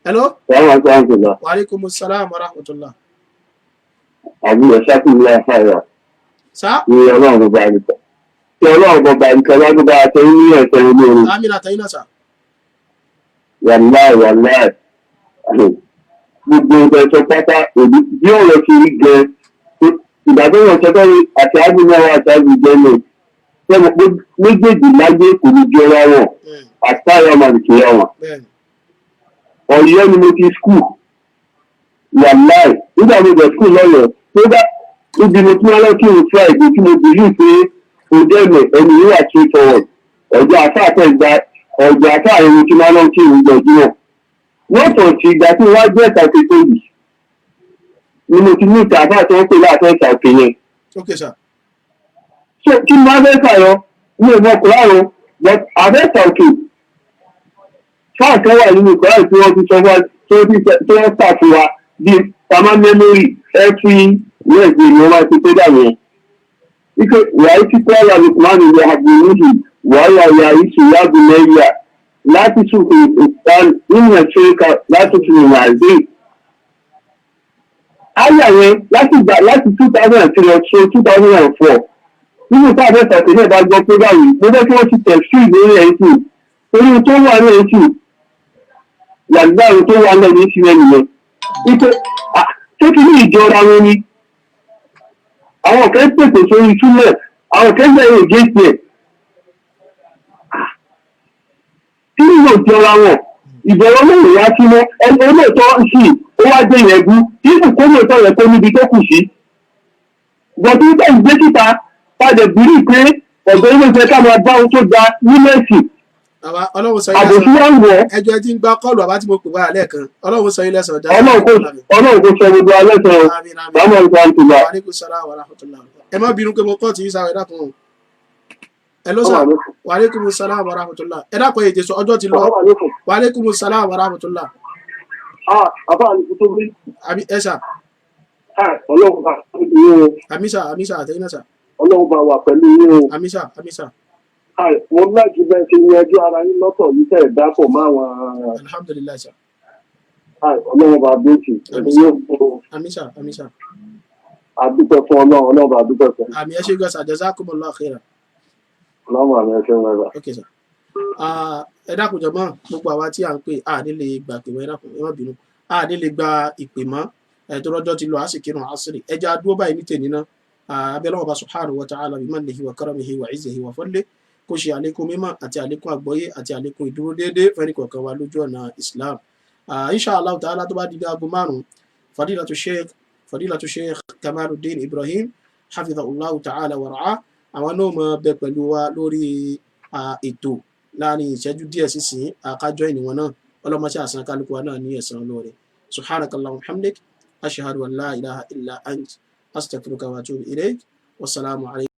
Hello? Wa alaikum salam wa rahmatullah. Àbí ẹ̀ṣá kí ilé ẹ̀fà rẹ̀. Sá? Ní ọlọ́run bọba ẹnìkan. Tí ọlọ́run bọba ẹnìkan bá gbọ́dọ̀ àtẹ ní ẹ̀sẹ̀ ilé orin. Amina tẹ̀yìn náà sà. Wàláì. Gbogbo ìgbẹ̀sọ̀ pátá èdè bí ọ̀rọ̀ ti rí gẹ. Ìgbàgbọ́ wọn sọ pé àti àgbéyàwó àti àgbègbè lè. Sẹ́mo pé méjèèjì láyé kò ní jọra wọn. Àtàrà màlìkìyà wọn. Ọ̀yọ́ ni mo ti skul. Wàláì. Nígbà mo jẹ skul lọ́yọ̀ọ́. Tó bá níbi mo tún lọ kí n fẹ́ ìgbé tí mo bìlí pé kò dẹ́nu ẹni yóò wà straight forward. Ọjọ́ àfáàfẹ́ gba ọjọ́ àfáàrin mo ti máa lọ kí n gbọ̀jú wọn. Wọ́n tọ̀ sí ìgbà tí wọ́n jẹ́ ìta kékeré yìí. Ni mo ti ní ìta àfáà tí wọ́n pè láàfẹ́ ìta òkè yẹn. Okay sir. So kí n máa fẹ́ kàyọ ní ìmọ̀ kùrárò but àfẹ́ta òkè fáà kan wà nínú kùrárò tí wọ́n ti sọ wá tó wọ́n tà fún wa bí pamá mẹ́mórì every Wednesday ni wọ́n máa ti pé dà yẹn. Ike wàá ti kọ́ ọ̀la Lukman ìwé àgbèrúhì wàá yà ìṣù yàgò lẹ́yà láti tún ìtàn nínú ẹ̀ṣẹ̀ká láti tún ìwà àgbè. Àyà yẹn láti 2003 ṣe 2004 nínú tá a fẹ́ tàbí náà bá gbọ́ pé báyìí mo fẹ́ kí wọ́n ti tẹ̀ sí ìwé ẹ̀sìn torí tó wà ní ẹ̀sìn yàgbáàrún tó wà lẹ́yìn ẹ̀sìn rẹ̀ nìyẹn. Ike ṣé kí ní ìjọra wọn ni àwọn kan pèsè sórí túlẹ̀ àwọn kan bẹ̀rẹ̀ ìgéṣì ẹ̀ tí yóò jọra wọn ìbẹ̀rẹ̀ olóòrùn wá sí mọ́ ẹni olóòótọ́ sí ó wá dé yẹn bú tí kò kó lóòótọ́ yẹn kó níbi tó kù sí. Bọ̀dé ìgbà ìgbé síta padà bìrì pé ọ̀dọ́ ilé ìfẹ́ ká máa bá ohun tó da nílẹ̀sì. Àbòsí wá ń wọ̀. Ẹjọ́ ẹ ti ń gbá kọ́ọ̀lù àbá tí mo pè wá lẹ́ẹ̀kan. Ọlọ́run sọ ilé ẹ̀sán dáadáa. Ọlọ́run kò sọ gbogbo alẹ́ sọ bámọ̀ nǹkan ti gbà. Ẹ má bínú pé mo kọ́ ti yí sáré dákun o. Ẹ ló sà wa alaikum salam wa rahmatullah. Ẹ dákun èdè sọ ọjọ́ ti lọ. Wa alaikum salam wa rahmatullah. Àbá àlùkù tó rí. Àbí ẹ sà. Ọlọ́run bá yín o. Àmísà àtẹ̀yìn náà sà. Ọlọ́run bá wà pẹ̀lú yín o. Àmísà. Wọ́n láti bẹ́ẹ̀ ṣe yanjú ara yín lọ́tọ̀ yìí tẹ̀ dápọ̀ máa wọn. Alhamdulillah sà. Ọlọ́run bá bóòtù. Àmísà. Àdúpẹ́ fún ọlọ́run bá dúpẹ́ fún. Àmì ẹ ṣé gan sà, jazakumullahu khairan. Ọlọ́run àmì ẹ̀ṣẹ̀ wọn rà. Okay sà. Ẹ dákun jọ̀mọ́ gbogbo àwa tí à ń pè àdé lè gbà pé wọ́n ẹ dákun ẹ má bínú. Àdé lè gba ìpè mọ́ tó lọ́jọ́ ti lọ á sì kírun àṣírí. Ẹ jẹ́ adúró báyìí ní tèmi náà. Abẹ́lẹ́ ọba subhanahu wa ta'ala bi mannihi wa karamihi wa izzihi wa fadlihi kó ṣe àlékún mímọ̀ àti àlékún àgbọ́yé àti àlékún ìdúró déédéé fẹ́ni kọ̀ọ̀kan wa lójú ọ̀nà Islam. Inshallah ta'ala tó bá di aago 5 fadilatu sheikh Kamaluddin Ibrahim hafidhahullahu ta'ala wa ra'ah àwọn náà mọ̀ bẹ pẹ̀lú wa lórí ètò láàrin ìṣẹ́jú díẹ̀ sísìn àkájọ́ ìníwọ̀n náà ọlọ́mọṣẹ́ àsan kálukú wa náà ní ẹ̀san olóore subhanakallahumma hamdik ashhadu an la ilaha illa ant astaghfiruka wa atubu ilayk. Wassalamu alaykum.